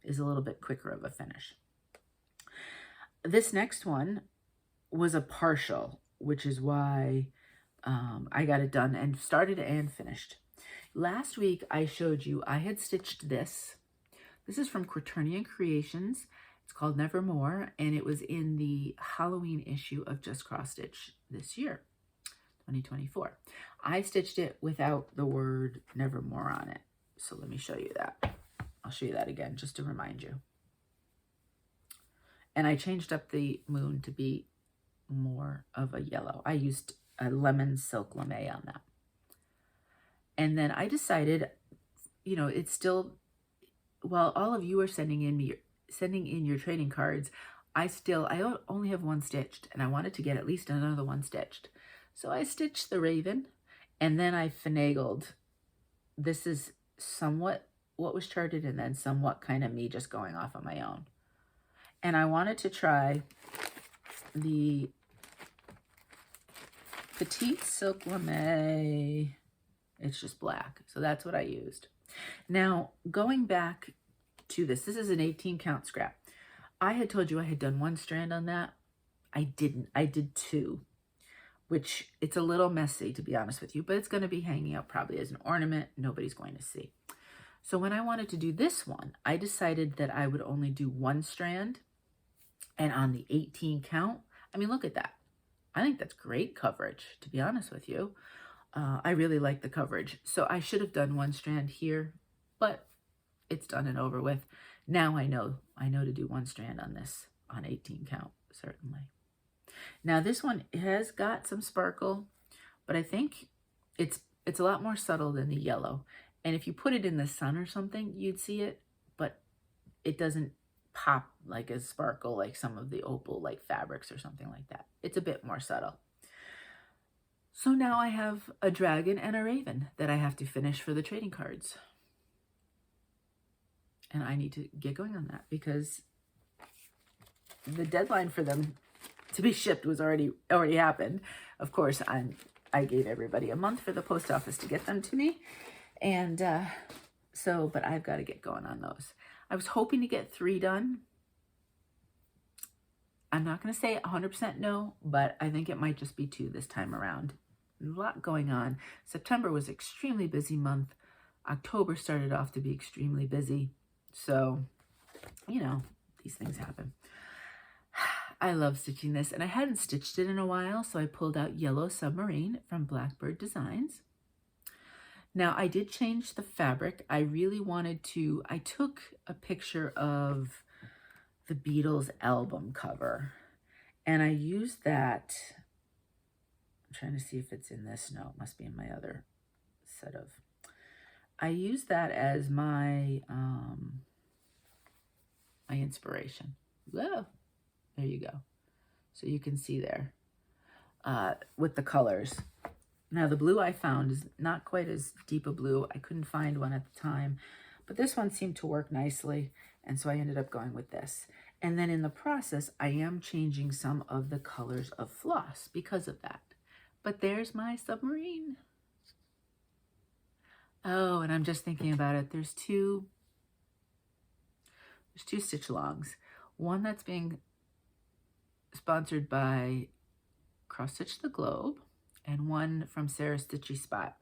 is a little bit quicker of a finish. This next one was a partial, which is why I got it done and started and finished. Last week, I showed you I had stitched this. This is from Quaternion Creations. It's called Nevermore, and it was in the Halloween issue of Just Cross Stitch this year, 2024. I stitched it without the word Nevermore on it. So let me show you that. I'll show you that again just to remind you. And I changed up the moon to be more of a yellow. I used a lemon silk lame on that. And then I decided, you know, it's still, while all of you are sending in your trading cards, I only have one stitched, and I wanted to get at least another one stitched. So I stitched the raven, and then I finagled. This is somewhat what was charted, and then somewhat kind of me just going off on my own. And I wanted to try the Petite Silk Lame. It's just black. So that's what I used. Now, going back to this is an 18 count scrap. I had told you I had done one strand on that. I didn't. I did two, which it's a little messy, to be honest with you, but it's going to be hanging up probably as an ornament. Nobody's going to see. So when I wanted to do this one, I decided that I would only do one strand. And on the 18 count, I mean, look at that. I think that's great coverage, to be honest with you. I really like the coverage. So I should have done one strand here, but it's done and over with. Now I know to do one strand on this on 18 count, certainly. Now this one has got some sparkle, but I think it's a lot more subtle than the yellow. And if you put it in the sun or something, you'd see it, but it doesn't pop like a sparkle like some of the opal like fabrics or something like that. It's a bit more subtle. So now I have a dragon and a raven that I have to finish for the trading cards. And I need to get going on that because the deadline for them to be shipped was already happened. Of course, I gave everybody a month for the post office to get them to me. And but I've got to get going on those. I was hoping to get 3 done. I'm not going to say 100% no, but I think it might just be 2 this time around. A lot going on. September was an extremely busy month. October started off to be extremely busy. So, you know, these things happen. I love stitching this, and I hadn't stitched it in a while, so I pulled out Yellow Submarine from Blackbird Designs. Now, I did change the fabric. I really wanted to, I took a picture of the Beatles album cover, and I used that. I'm trying to see if it's in this. No, it must be in my other set of. I used that as my my inspiration. Whoa, there you go. So you can see there with the colors. Now the blue I found is not quite as deep a blue. I couldn't find one at the time, but this one seemed to work nicely, and so I ended up going with this. And then in the process, I am changing some of the colors of floss because of that. But there's my submarine. Oh, and I'm just thinking about it. There's two stitch alongs. One that's being sponsored by Cross Stitch the Globe, and one from Sarah Stitchy Spot.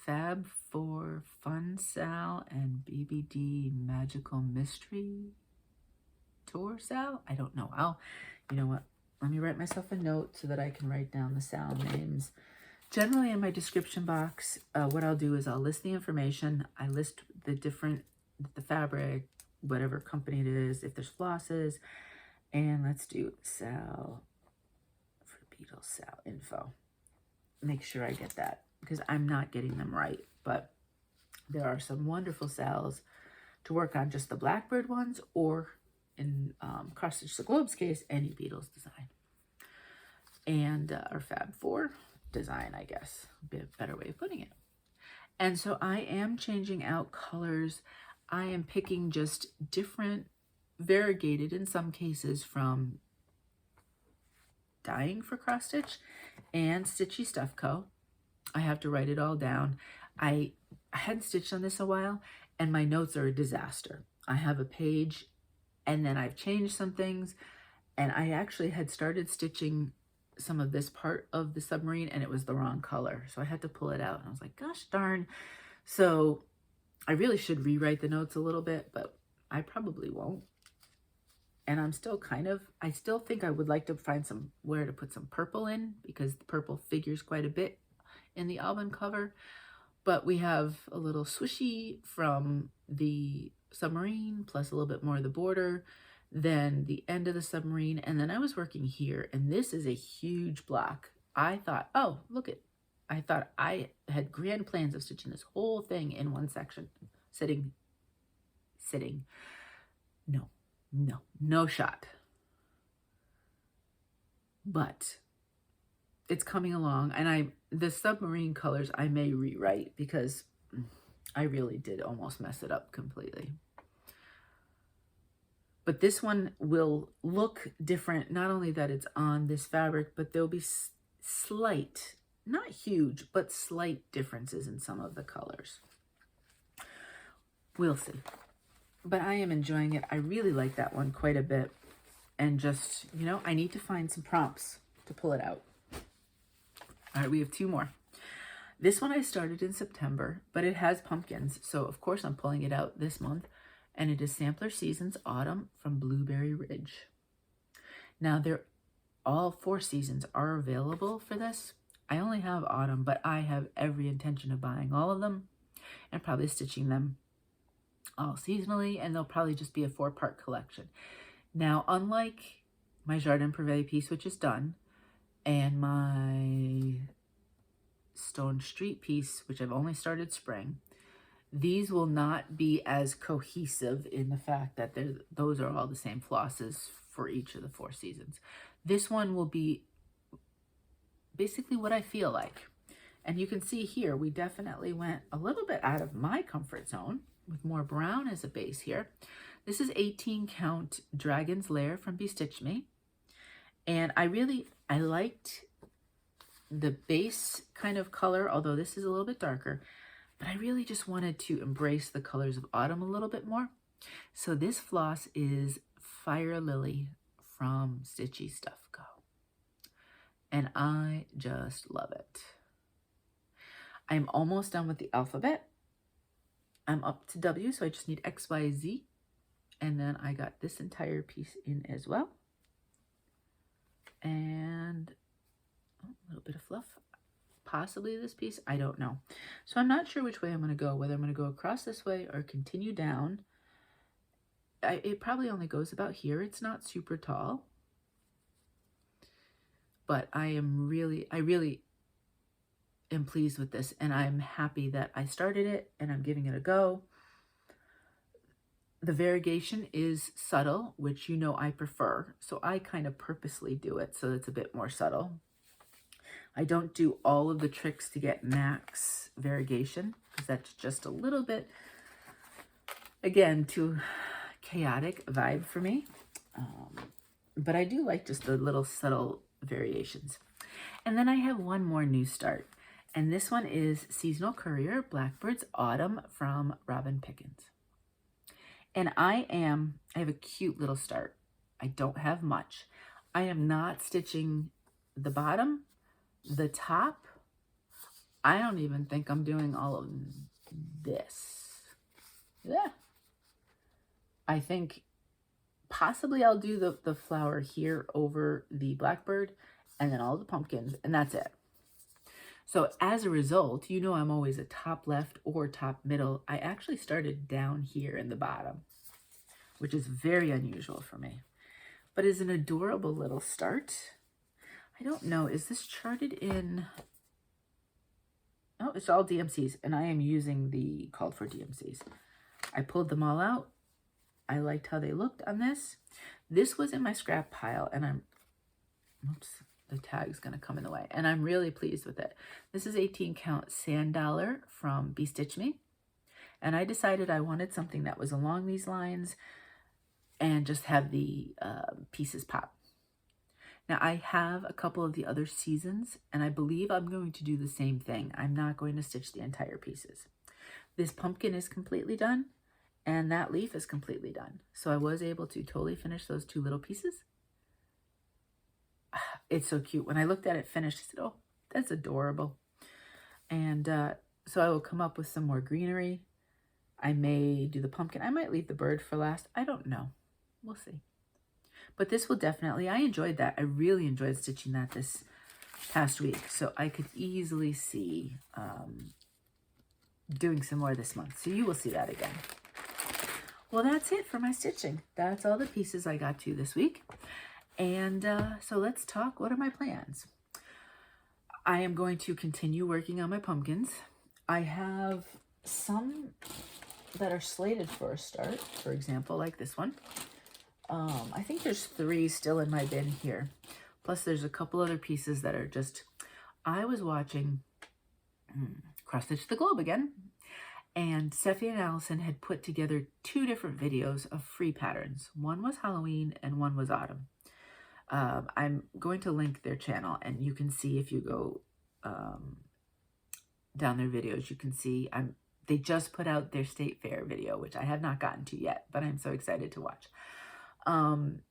Fab for Fun Sal and BBD Magical Mystery Tour Sal? I don't know. You know what? Let me write myself a note so that I can write down the Sal names. Generally in my description box, what I'll do is I'll list the information. I list the fabric, whatever company it is, if there's flosses, and let's do Sal for Beatles Sal info. Make sure I get that because I'm not getting them right, but there are some wonderful Sals to work on, just the Blackbird ones, or in Cross Stitch the Globe's case, any Beatles design. and or Fab 4 design, I guess, a bit better way of putting it. And so I am changing out colors. I am picking just different, variegated in some cases from Dying for Cross Stitch and Stitchy Stuff Co. I have to write it all down. I hadn't stitched on this a while, and my notes are a disaster. I have a page, and then I've changed some things, and I actually had started stitching some of this part of the submarine, and it was the wrong color, so I had to pull it out, and I was like, gosh darn. So I really should rewrite the notes a little bit, but I probably won't. And I'm still I still think I would like to find somewhere to put some purple in, because the purple figures quite a bit in the album cover. But we have a little swishy from the submarine, plus a little bit more of the border, then the end of the submarine, and then I was working here, and this is a huge block. I thought, oh, look it. I thought I had grand plans of stitching this whole thing in one section. Sitting. No shot. But it's coming along, and the submarine colors I may rewrite, because I really did almost mess it up completely. But this one will look different, not only that it's on this fabric, but there'll be slight, not huge, but slight differences in some of the colors. We'll see. But I am enjoying it. I really like that one quite a bit. And just, you know, I need to find some prompts to pull it out. All right, we have two more. This one I started in September, but it has pumpkins. So, of course, I'm pulling it out this month. And it is Sampler Seasons Autumn from Blueberry Ridge. Now, all 4 seasons are available for this. I only have autumn, but I have every intention of buying all of them and probably stitching them all seasonally, and they'll probably just be a 4-part collection. Now, unlike my Jardin Prive piece, which is done, and my Stone Street piece, which I've only started spring, these will not be as cohesive in the fact that those are all the same flosses for each of the 4 seasons. This one will be basically what I feel like. And you can see here, we definitely went a little bit out of my comfort zone with more brown as a base here. This is 18 count Dragon's Lair from Bestitchme. And I liked the base kind of color, although this is a little bit darker. But I really just wanted to embrace the colors of autumn a little bit more. So this floss is Fire Lily from Stitchy Stuff Co. And I just love it. I'm almost done with the alphabet. I'm up to W, so I just need X, Y, Z. And then I got this entire piece in as well. And a little bit of fluff. Possibly this piece, I don't know. So I'm not sure which way I'm going to go, whether I'm going to go across this way or continue down. It probably only goes about here. It's not super tall. But I really am pleased with this, and I'm happy that I started it and I'm giving it a go. The variegation is subtle, which you know I prefer. So I kind of purposely do it so it's a bit more subtle. I don't do all of the tricks to get max variegation, because that's just a little bit, again, too chaotic vibe for me. But I do like just the little subtle variations. And then I have one more new start. And this one is Seasonal Courier, Blackbird's Autumn from Robin Pickens. And I have a cute little start. I don't have much. I am not stitching the bottom. The top, I don't even think I'm doing all of this. Yeah. I think possibly I'll do the flower here over the blackbird and then all the pumpkins, and that's it. So as a result, you know I'm always a top left or top middle. I actually started down here in the bottom, which is very unusual for me, but is an adorable little start. I don't know, is this charted in, oh, it's all DMCs, and I am using the called for DMCs. I pulled them all out. I liked how they looked on this. This was in my scrap pile, and the tag's going to come in the way. And I'm really pleased with it. This is 18 count sand dollar from Bestitchme. And I decided I wanted something that was along these lines and just have the pieces pop. Now I have a couple of the other seasons, and I believe I'm going to do the same thing. I'm not going to stitch the entire pieces. This pumpkin is completely done, and that leaf is completely done. So I was able to totally finish those two little pieces. It's so cute. When I looked at it finished, I said, oh, that's adorable. And so I will come up with some more greenery. I may do the pumpkin. I might leave the bird for last. I don't know. We'll see. But this will definitely, I enjoyed that. I really enjoyed stitching that this past week. So I could easily see doing some more this month. So you will see that again. Well, that's it for my stitching. That's all the pieces I got to this week. And so let's talk. What are my plans? I am going to continue working on my pumpkins. I have some that are slated for a start, for example, like this one. I think there's 3 still in my bin here. Plus there's a couple other pieces that are just, I was watching Cross Stitch the Globe again. And Steffi and Allison had put together 2 different videos of free patterns. One was Halloween and one was autumn. I'm going to link their channel, and you can see if you go down their videos, you can see they just put out their state fair video, which I have not gotten to yet, but I'm so excited to watch. And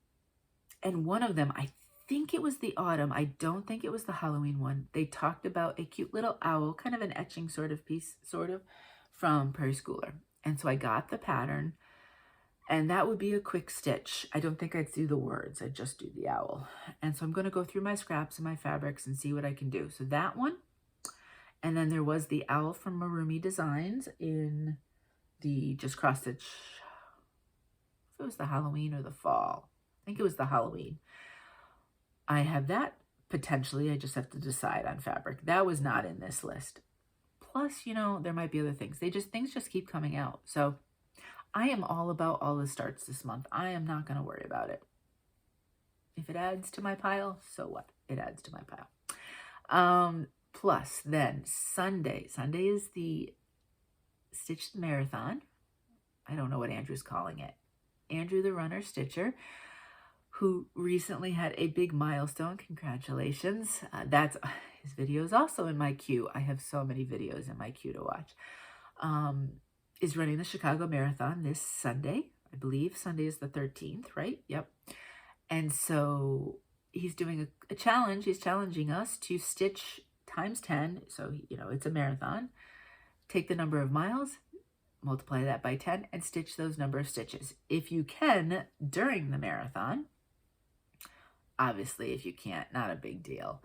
one of them, I think it was the autumn. I don't think it was the Halloween one. They talked about a cute little owl, kind of an etching sort of piece, from Prairie Schooler. And so I got the pattern, and that would be a quick stitch. I don't think I'd do the words. I'd just do the owl. And so I'm going to go through my scraps and my fabrics and see what I can do. So that one. And then there was the owl from Marumi Designs in the just cross stitch. If it was the Halloween or the fall. I think it was the Halloween. I have that potentially. I just have to decide on fabric. That was not in this list. Plus, you know, there might be other things. Things just keep coming out. So I am all about all the starts this month. I am not going to worry about it. If it adds to my pile, so what? It adds to my pile. Plus, then Sunday. Sunday is the Stitched Marathon. I don't know what Andrew's calling it. Andrew the Runner Stitcher, who recently had a big milestone. Congratulations. His video is also in my queue. I have so many videos in my queue to watch. Is running the Chicago Marathon this Sunday. I believe Sunday is the 13th, right? Yep. And so he's doing a challenge. He's challenging us to stitch times 10. So, you know, it's a marathon. Take the number of miles, multiply that by 10, and stitch those number of stitches. If you can, during the marathon. Obviously, if you can't, not a big deal.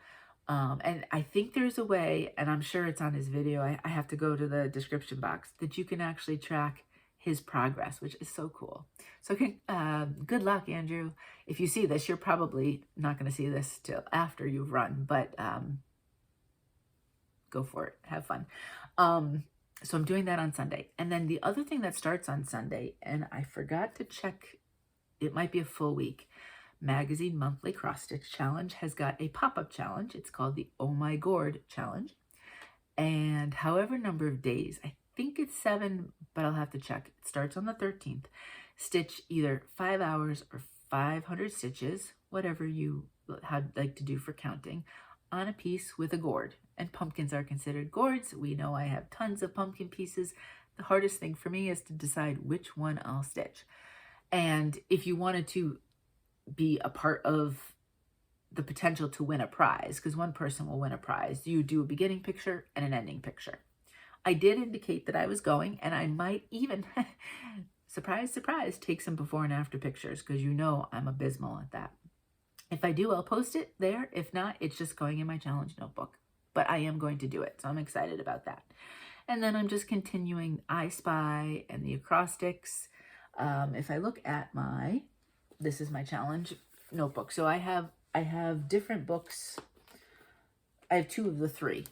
And I think there's a way, and I'm sure it's on his video, I have to go to the description box, that you can actually track his progress, which is so cool. So good luck, Andrew. If you see this, you're probably not going to see this till after you've run, but go for it. Have fun. So I'm doing that on Sunday. And then the other thing that starts on Sunday, and I forgot to check, it might be a full week, Magazine Monthly Cross Stitch Challenge has got a pop-up challenge. It's called the Oh My Gourd Challenge. And however number of days, I think it's 7, but I'll have to check. It starts on the 13th. Stitch either 5 hours or 500 stitches, whatever you like to do for counting, on a piece with a gourd. And pumpkins are considered gourds. We know I have tons of pumpkin pieces. The hardest thing for me is to decide which one I'll stitch. And if you wanted to be a part of the potential to win a prize, because one person will win a prize, you do a beginning picture and an ending picture. I did indicate that I was going, and I might even, surprise, surprise, take some before and after pictures, because you know I'm abysmal at that. If I do, I'll post it there. If not, it's just going in my challenge notebook. But I am going to do it, so I'm excited about that. And then I'm just continuing I Spy and the acrostics. If I look at this is my challenge notebook. So I have different books. I have 2 of the 3.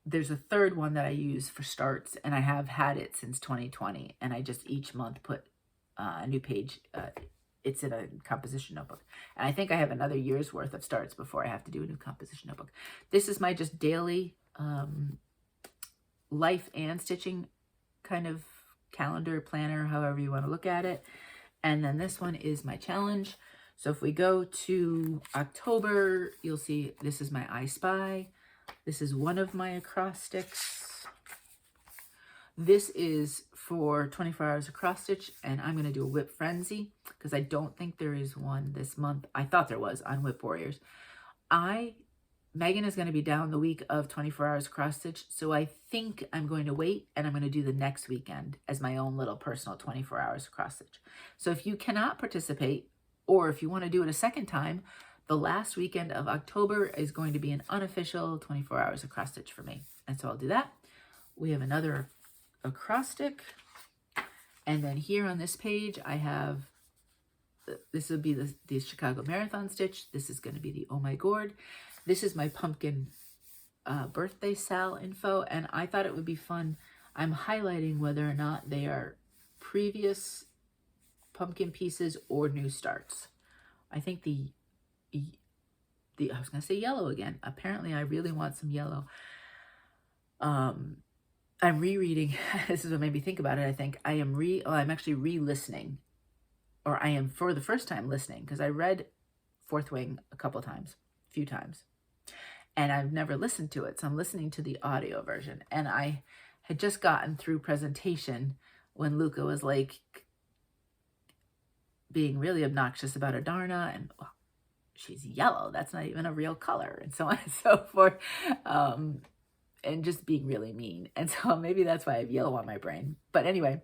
There's a third one that I use for starts, and I have had it since 2020. And I just each month put a new page it's in a composition notebook. And I think I have another year's worth of starts before I have to do a new composition notebook. This is my just daily life and stitching kind of calendar, planner, however you want to look at it. And then this one is my challenge. So if we go to October, you'll see this is my I Spy. This is one of my acrostics. This is for 24 hours across stitch, and I'm going to do a Whip Frenzy because I don't think there is one this month. I thought there was on Whip Warriors. Megan is going to be down the week of 24 hours across stitch, so I think I'm going to wait, and I'm going to do the next weekend as my own little personal 24 hours across stitch. So if you cannot participate, or if you want to do it a second time, the last weekend of October is going to be an unofficial 24 hours across stitch for me. And so I'll do that. We have another acrostic. And then here on this page, I have, this will be the Chicago Marathon stitch. This is going to be the Oh My Gourd. This is my pumpkin birthday Sal info. And I thought it would be fun. I'm highlighting whether or not they are previous pumpkin pieces or new starts. I think I was going to say yellow again. Apparently, I really want some yellow. I'm rereading. This is what made me think about it. I think I'm actually re-listening, or I am for the first time listening, because I read Fourth Wing a few times, and I've never listened to it. So I'm listening to the audio version, and I had just gotten through presentation when Luca was like being really obnoxious about Adarna, and oh, she's yellow, that's not even a real color, and so on and so forth, and just being really mean. And so maybe that's why I have yellow on my brain. But anyway,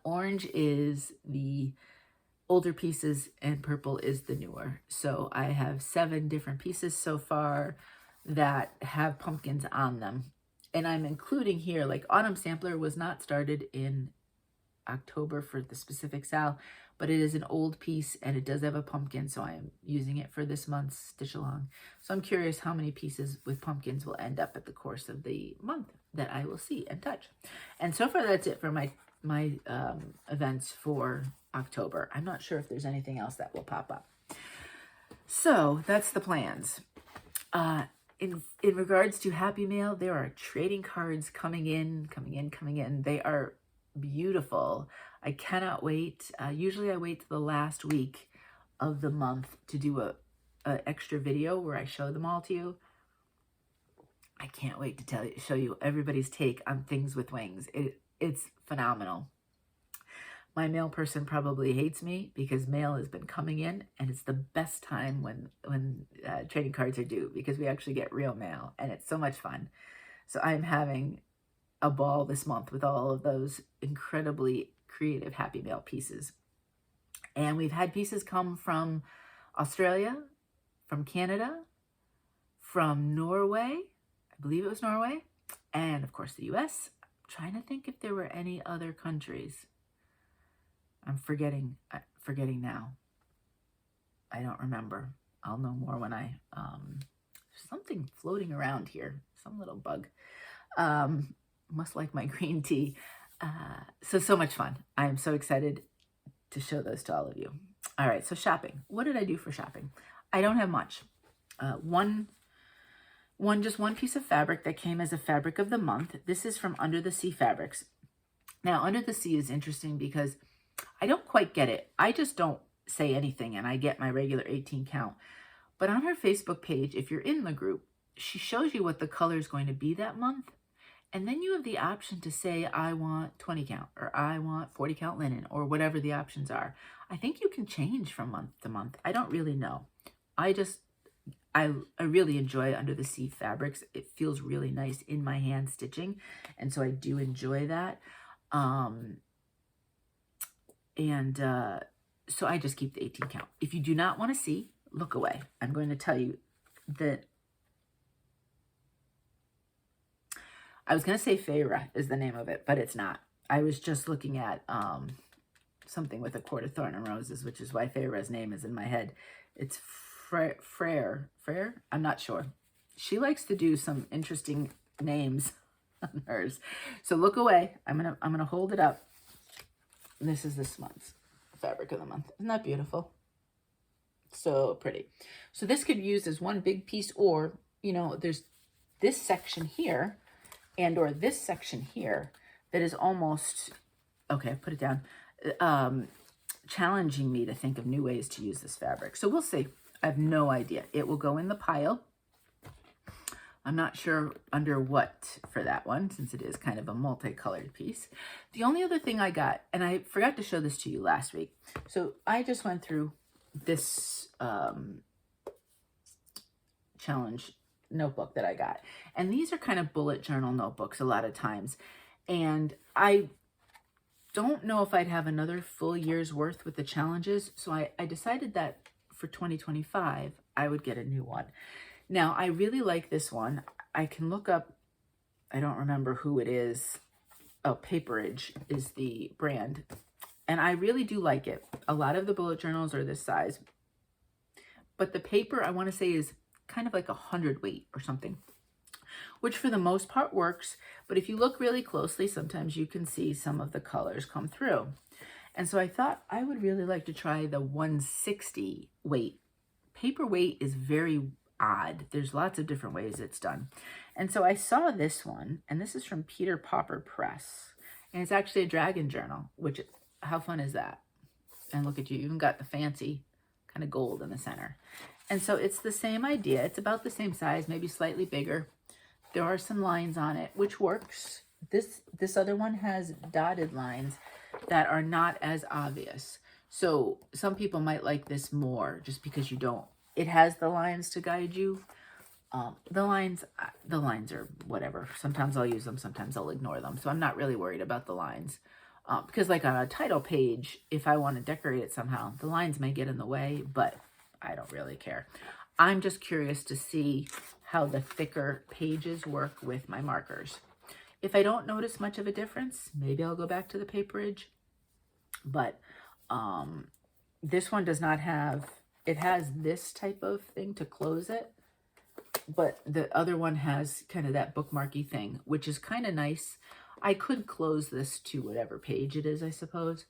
orange is the older pieces and purple is the newer. So I have 7 different pieces so far that have pumpkins on them, and I'm including here, like Autumn Sampler was not started in October for the specific Sal, but it is an old piece and it does have a pumpkin, so I am using it for this month's stitch along. So I'm curious how many pieces with pumpkins will end up at the course of the month that I will see and touch. And so far that's it for my events for October. I'm not sure if there's anything else that will pop up. So that's the plans. In regards to Happy Mail, there are trading cards coming in. They are beautiful. I cannot wait. Usually I wait till the last week of the month to do a extra video where I show them all to you. I can't wait to show you everybody's take on things with wings. It's phenomenal. My mail person probably hates me because mail has been coming in, and it's the best time when trading cards are due, because we actually get real mail and it's so much fun. So I'm having a ball this month with all of those incredibly creative Happy Mail pieces. And we've had pieces come from Australia, from Canada, from Norway, I believe it was Norway, and of course the US. I'm trying to think if there were any other countries. I'm forgetting now. I don't remember. I'll know more when I, there's something floating around here, some little bug. Must like my green tea. So much fun. I am so excited to show those to all of you. All right, so shopping. What did I do for shopping? I don't have much. Just one piece of fabric that came as a fabric of the month. This is from Under the Sea Fabrics. Now, Under the Sea is interesting because I don't quite get it. I just don't say anything and I get my regular 18 count. But on her Facebook page, if you're in the group, she shows you what the color is going to be that month. And then you have the option to say, I want 20 count, or I want 40 count linen, or whatever the options are. I think you can change from month to month. I don't really know. I really enjoy Under the Sea Fabrics. It feels really nice in my hand stitching. And so I do enjoy that. So I just keep the 18 count. If you do not want to see, look away. I'm going to tell you that I was going to say Feyre is the name of it, but it's not. I was just looking at something with a Court of Thorn and Roses, which is why Feyre's name is in my head. It's Frere? I'm not sure. She likes to do some interesting names on hers. So look away. I'm gonna hold it up. This is this month's. fabric of the month. Isn't that beautiful? So pretty. So this could be used as one big piece, or, you know, there's this section here and or this section here that is almost, okay, put it down, challenging me to think of new ways to use this fabric. So we'll see. I have no idea. It will go in the pile. I'm not sure under what for that one, since it is kind of a multicolored piece. The only other thing I got, and I forgot to show this to you last week. So I just went through this challenge notebook that I got. And these are kind of bullet journal notebooks a lot of times. And I don't know if I'd have another full year's worth with the challenges. So I decided that for 2025, I would get a new one. Now, I really like this one. I can look up, I don't remember who it is. Oh, Paperage is the brand. And I really do like it. A lot of the bullet journals are this size. But the paper, I want to say, is kind of like 100 weight or something, which for the most part works. But if you look really closely, sometimes you can see some of the colors come through. And so I thought I would really like to try the 160 weight. Paper weight is very odd. There's lots of different ways it's done. And so I saw this one, and this is from Peter Popper Press. And it's actually a dragon journal, which, how fun is that? And look at you, even got the fancy kind of gold in the center. And so it's the same idea. It's about the same size, maybe slightly bigger. There are some lines on it, which works. This other one has dotted lines that are not as obvious. So some people might like this more just because you don't, it has the lines to guide you. The lines are whatever. Sometimes I'll use them, sometimes I'll ignore them. So I'm not really worried about the lines. Because like on a title page, if I want to decorate it somehow, the lines may get in the way, but I don't really care. I'm just curious to see how the thicker pages work with my markers. If I don't notice much of a difference, maybe I'll go back to the Paperage. But this one does not have, it has this type of thing to close it. But the other one has kind of that bookmarky thing, which is kind of nice. I could close this to whatever page it is, I suppose,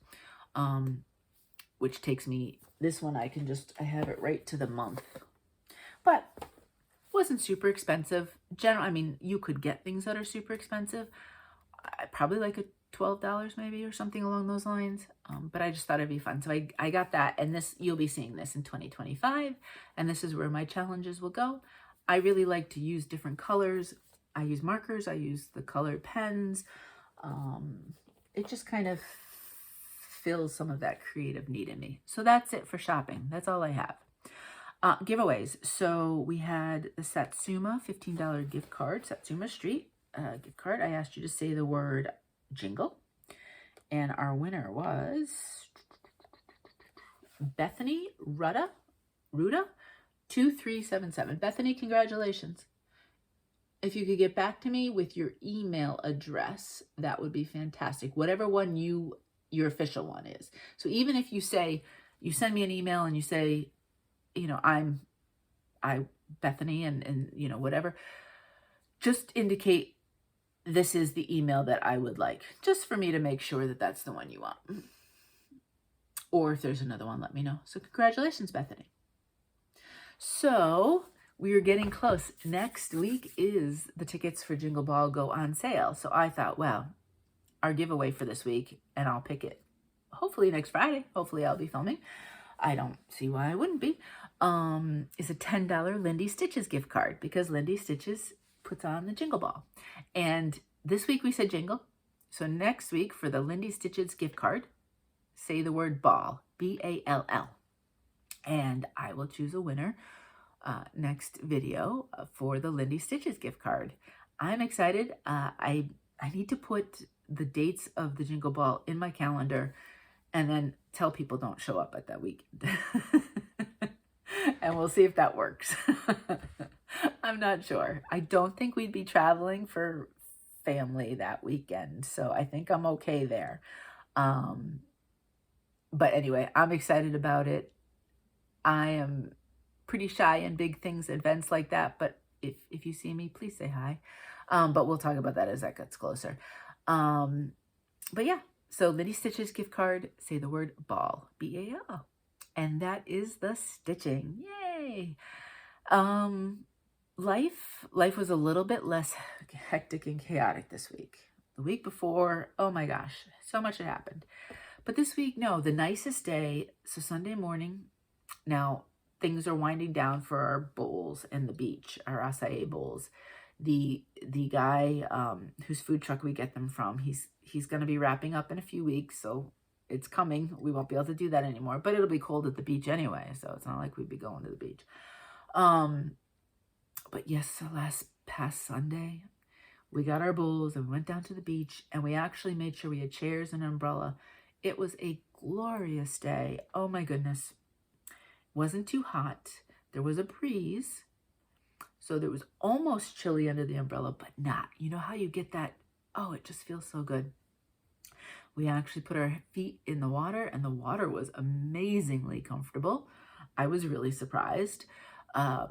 which takes me, this one I have it right to the month. But wasn't super expensive. I mean, you could get things that are super expensive. Probably like a $12 maybe or something along those lines. But I just thought it'd be fun. So I got that, and this, you'll be seeing this in 2025, and this is where my challenges will go. I really like to use different colors. I use markers, I use the colored pens. It just kind of fills some of that creative need in me. So that's it for shopping. That's all I have. Giveaways. So we had the Satsuma $15 gift card, Satsuma Street gift card. I asked you to say the word jingle. And our winner was Bethany Ruda 2377. Bethany, congratulations. If you could get back to me with your email address, that would be fantastic. Whatever one your official one is. So even if you say, you send me an email and you say, you know, I Bethany and you know, whatever, just indicate this is the email that I would like, just for me to make sure that that's the one you want. Or if there's another one, let me know. So congratulations, Bethany. So we are getting close. Next week is the tickets for Jingle Ball go on sale. So I thought, well, our giveaway for this week, and I'll pick it hopefully next Friday. Hopefully I'll be filming. I don't see why I wouldn't be. Is a $10 Lindy Stitches gift card, because Lindy Stitches puts on the Jingle Ball. And this week we said jingle. So next week for the Lindy Stitches gift card, say the word ball, B-A-L-L. And I will choose a winner next video for the Lindy Stitches gift card. I'm excited. I need to put the dates of the Jingle Ball in my calendar and then tell people don't show up at that week. And we'll see if that works. I'm not sure. I don't think we'd be traveling for family that weekend, so I think I'm okay there. But anyway, I'm excited about it. I am pretty shy in big things, events like that, but if you see me, please say hi. But we'll talk about that as that gets closer. But yeah, So Liddy Stitches gift card, say the word ball, B-A-L. And that is the stitching. Yay! Life was a little bit less hectic and chaotic this week. The week before, oh my gosh, so much had happened. But this week, no, the nicest day, so Sunday morning, now things are winding down for our bowls and the beach, our acai bowls. The guy whose food truck we get them from, he's going to be wrapping up in a few weeks, so it's coming. We won't be able to do that anymore, but it'll be cold at the beach anyway, so it's not like we'd be going to the beach. But yes, past Sunday, we got our bowls and went down to the beach, and we actually made sure we had chairs and an umbrella. It was a glorious day. Oh my goodness. Wasn't too hot. There was a breeze. So there was almost chilly under the umbrella, but not. You know how you get that? Oh, it just feels so good. We actually put our feet in the water, and the water was amazingly comfortable. I was really surprised. I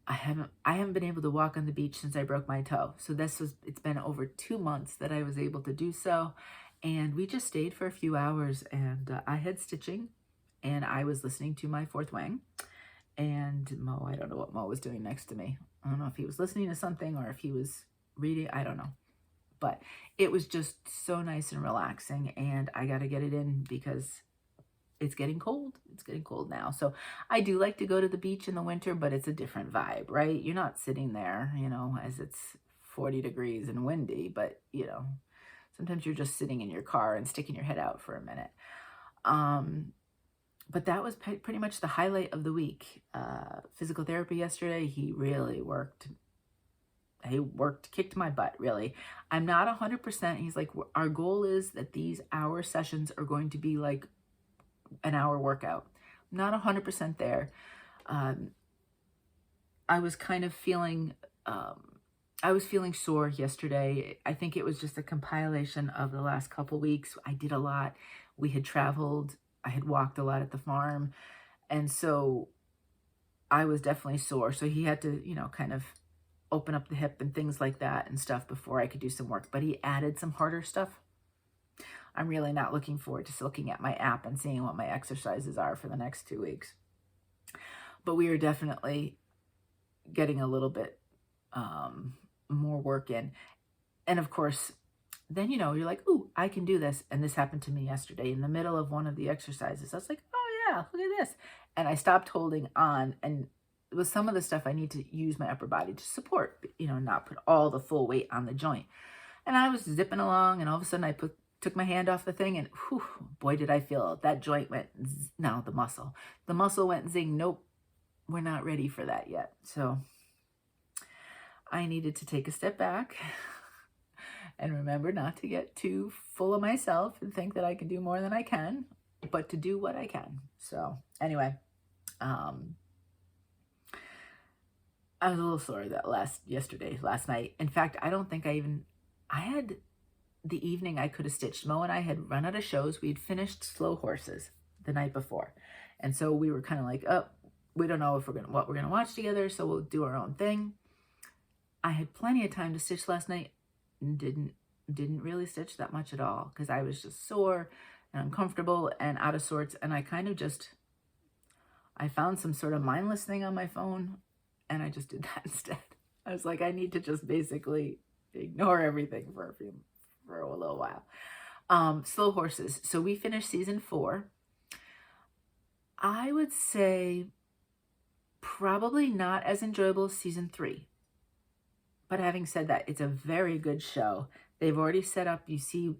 haven't been able to walk on the beach since I broke my toe. So it's been over 2 months that I was able to do so. And we just stayed for a few hours, and I had stitching, and I was listening to my fourth wing. And Mo, I don't know what Mo was doing next to me. I don't know if he was listening to something or if he was reading. I don't know. But it was just so nice and relaxing, and I got to get it in because it's getting cold. It's getting cold now. So I do like to go to the beach in the winter, but it's a different vibe, right? You're not sitting there, you know, as it's 40 degrees and windy, but, you know, sometimes you're just sitting in your car and sticking your head out for a minute. But that was pretty much the highlight of the week. Physical therapy yesterday, he really worked. He kicked my butt, really. I'm not 100%. He's like, our goal is that these hour sessions are going to be like an hour workout. I'm not 100% there. I was kind of feeling, I was feeling sore yesterday. I think it was just a compilation of the last couple weeks. I did a lot. We had traveled. I had walked a lot at the farm. And so I was definitely sore. So he had to, you know, kind of open up the hip and things like that and stuff before I could do some work. But he added some harder stuff. I'm really not looking forward to looking at my app and seeing what my exercises are for the next 2 weeks. But we are definitely getting a little bit more work in. And of course, then, you know, you're like, ooh, I can do this. And this happened to me yesterday in the middle of one of the exercises. I was like, oh yeah, look at this. And I stopped holding on, and with some of the stuff I need to use my upper body to support, you know, not put all the full weight on the joint. And I was zipping along, and all of a sudden I took my hand off the thing, and whew, boy, did I feel it. That joint went, no, the muscle went zing. Nope, we're not ready for that yet. So I needed to take a step back and remember not to get too full of myself and think that I can do more than I can, but to do what I can. So anyway, I was a little sore last night. In fact, I don't think I had the evening I could have stitched. Mo and I had run out of shows. We had finished Slow Horses the night before. And so we were kind of like, oh, we don't know what we're going to watch together, so we'll do our own thing. I had plenty of time to stitch last night and didn't really stitch that much at all because I was just sore and uncomfortable and out of sorts. And I kind of I found some sort of mindless thing on my phone, and I just did that instead. I was like, I need to just basically ignore everything for a little while. Slow Horses. So we finished season 4. I would say probably not as enjoyable as season 3. But having said that, it's a very good show. They've already set up, you see,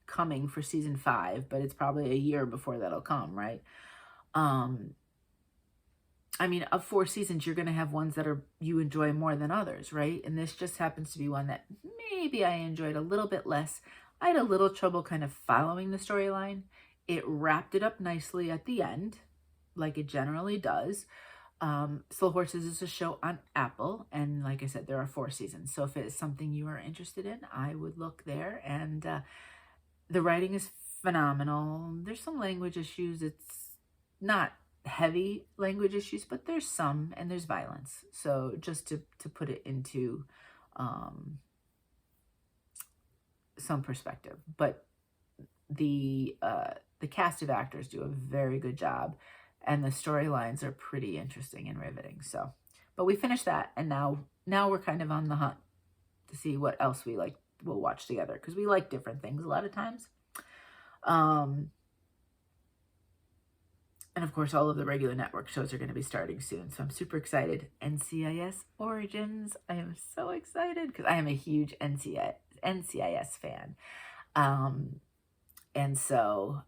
coming for season 5, but it's probably a year before that'll come, right? I mean, of 4 seasons, you're going to have ones that you enjoy more than others, right? And this just happens to be one that maybe I enjoyed a little bit less. I had a little trouble kind of following the storyline. It wrapped it up nicely at the end, like it generally does. Slow Horses is a show on Apple, and like I said, there are 4 seasons. So if it is something you are interested in, I would look there. And the writing is phenomenal. There's some language issues. It's not heavy language issues, but there's some, and there's violence. So just to put it into some perspective. But the cast of actors do a very good job, and the storylines are pretty interesting and riveting. So, but we finished that, and now we're kind of on the hunt to see what else we'll watch together, because we like different things a lot of times. And of course, all of the regular network shows are going to be starting soon, so I'm super excited. NCIS Origins, I am so excited because I am a huge NCIS fan. And so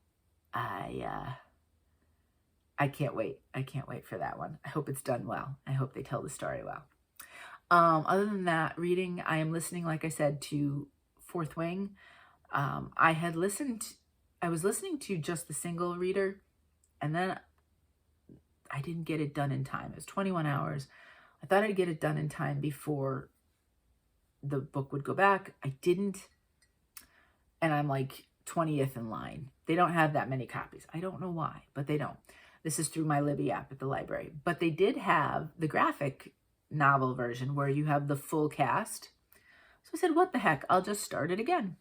I can't wait. I can't wait for that one. I hope it's done well. I hope they tell the story well. Other than that, reading, I am listening, like I said, to Fourth Wing. I was listening to just the single reader, and then I didn't get it done in time. It was 21 hours. I thought I'd get it done in time before the book would go back. I didn't. And I'm like 20th in line. They don't have that many copies. I don't know why, but they don't. This is through my Libby app at the library. But they did have the graphic novel version where you have the full cast. So I said, what the heck? I'll just start it again.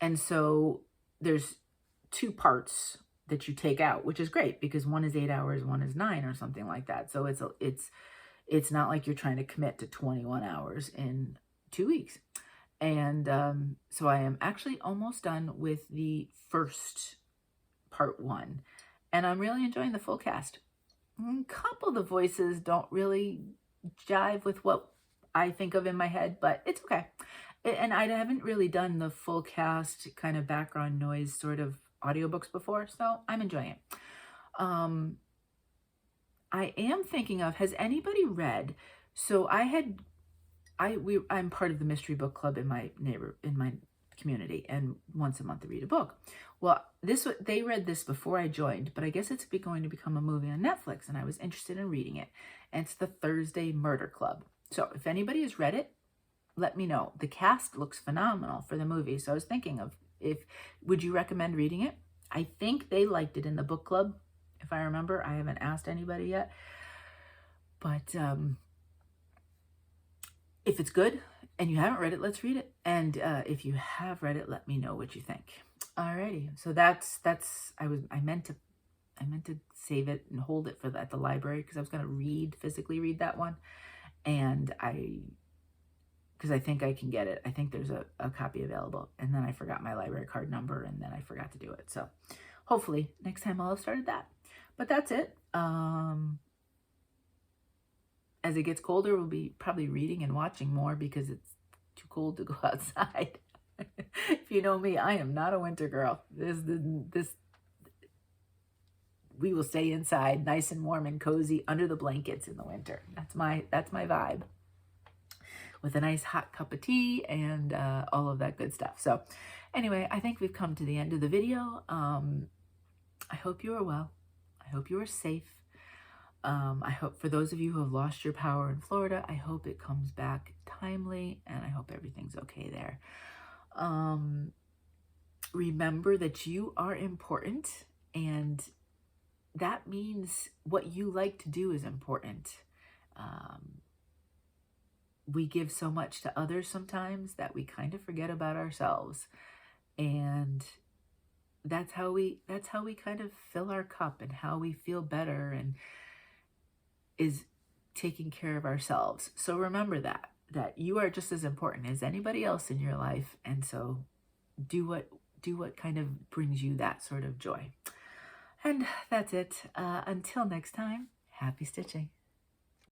And so there's 2 parts that you take out, which is great because one is 8 hours, one is 9 or something like that. So it's not like you're trying to commit to 21 hours in 2 weeks. And so I am actually almost done with the first part 1, and I'm really enjoying the full cast. A couple of the voices don't really jive with what I think of in my head, but it's okay. And I haven't really done the full cast kind of background noise sort of audiobooks before, so I'm enjoying it. I am thinking of, has anybody read, so I'm part of the mystery book club in my community, and once a month I read a book. Well, they read this before I joined, but I guess it's going to become a movie on Netflix, and I was interested in reading it. And it's the Thursday Murder Club. So if anybody has read it, let me know. The cast looks phenomenal for the movie, so I was thinking of, would you recommend reading it? I think they liked it in the book club, if I remember. I haven't asked anybody yet, but if it's good and you haven't read it, let's read it. And if you have read it, let me know what you think. Alrighty, so I meant to save it and hold it at the library because I was going to physically read that one, and because I think I can get it. I think there's a copy available, and then I forgot my library card number, and then I forgot to do it. So hopefully next time I'll have started that. But that's it. As it gets colder, we'll be probably reading and watching more because it's too cold to go outside. If you know me, I am not a winter girl. We will stay inside, nice and warm and cozy under the blankets in the winter. That's my vibe, with a nice hot cup of tea and all of that good stuff. So anyway, I think we've come to the end of the video. I hope you are well. I hope you are safe. I hope for those of you who have lost your power in Florida, I hope it comes back timely, and I hope everything's okay there. Remember that you are important, and that means what you like to do is important. We give so much to others sometimes that we kind of forget about ourselves, and that's how we kind of fill our cup, and how we feel better and is taking care of ourselves. So remember that you are just as important as anybody else in your life, and so do what kind of brings you that sort of joy. And that's it. Until next time, happy stitching.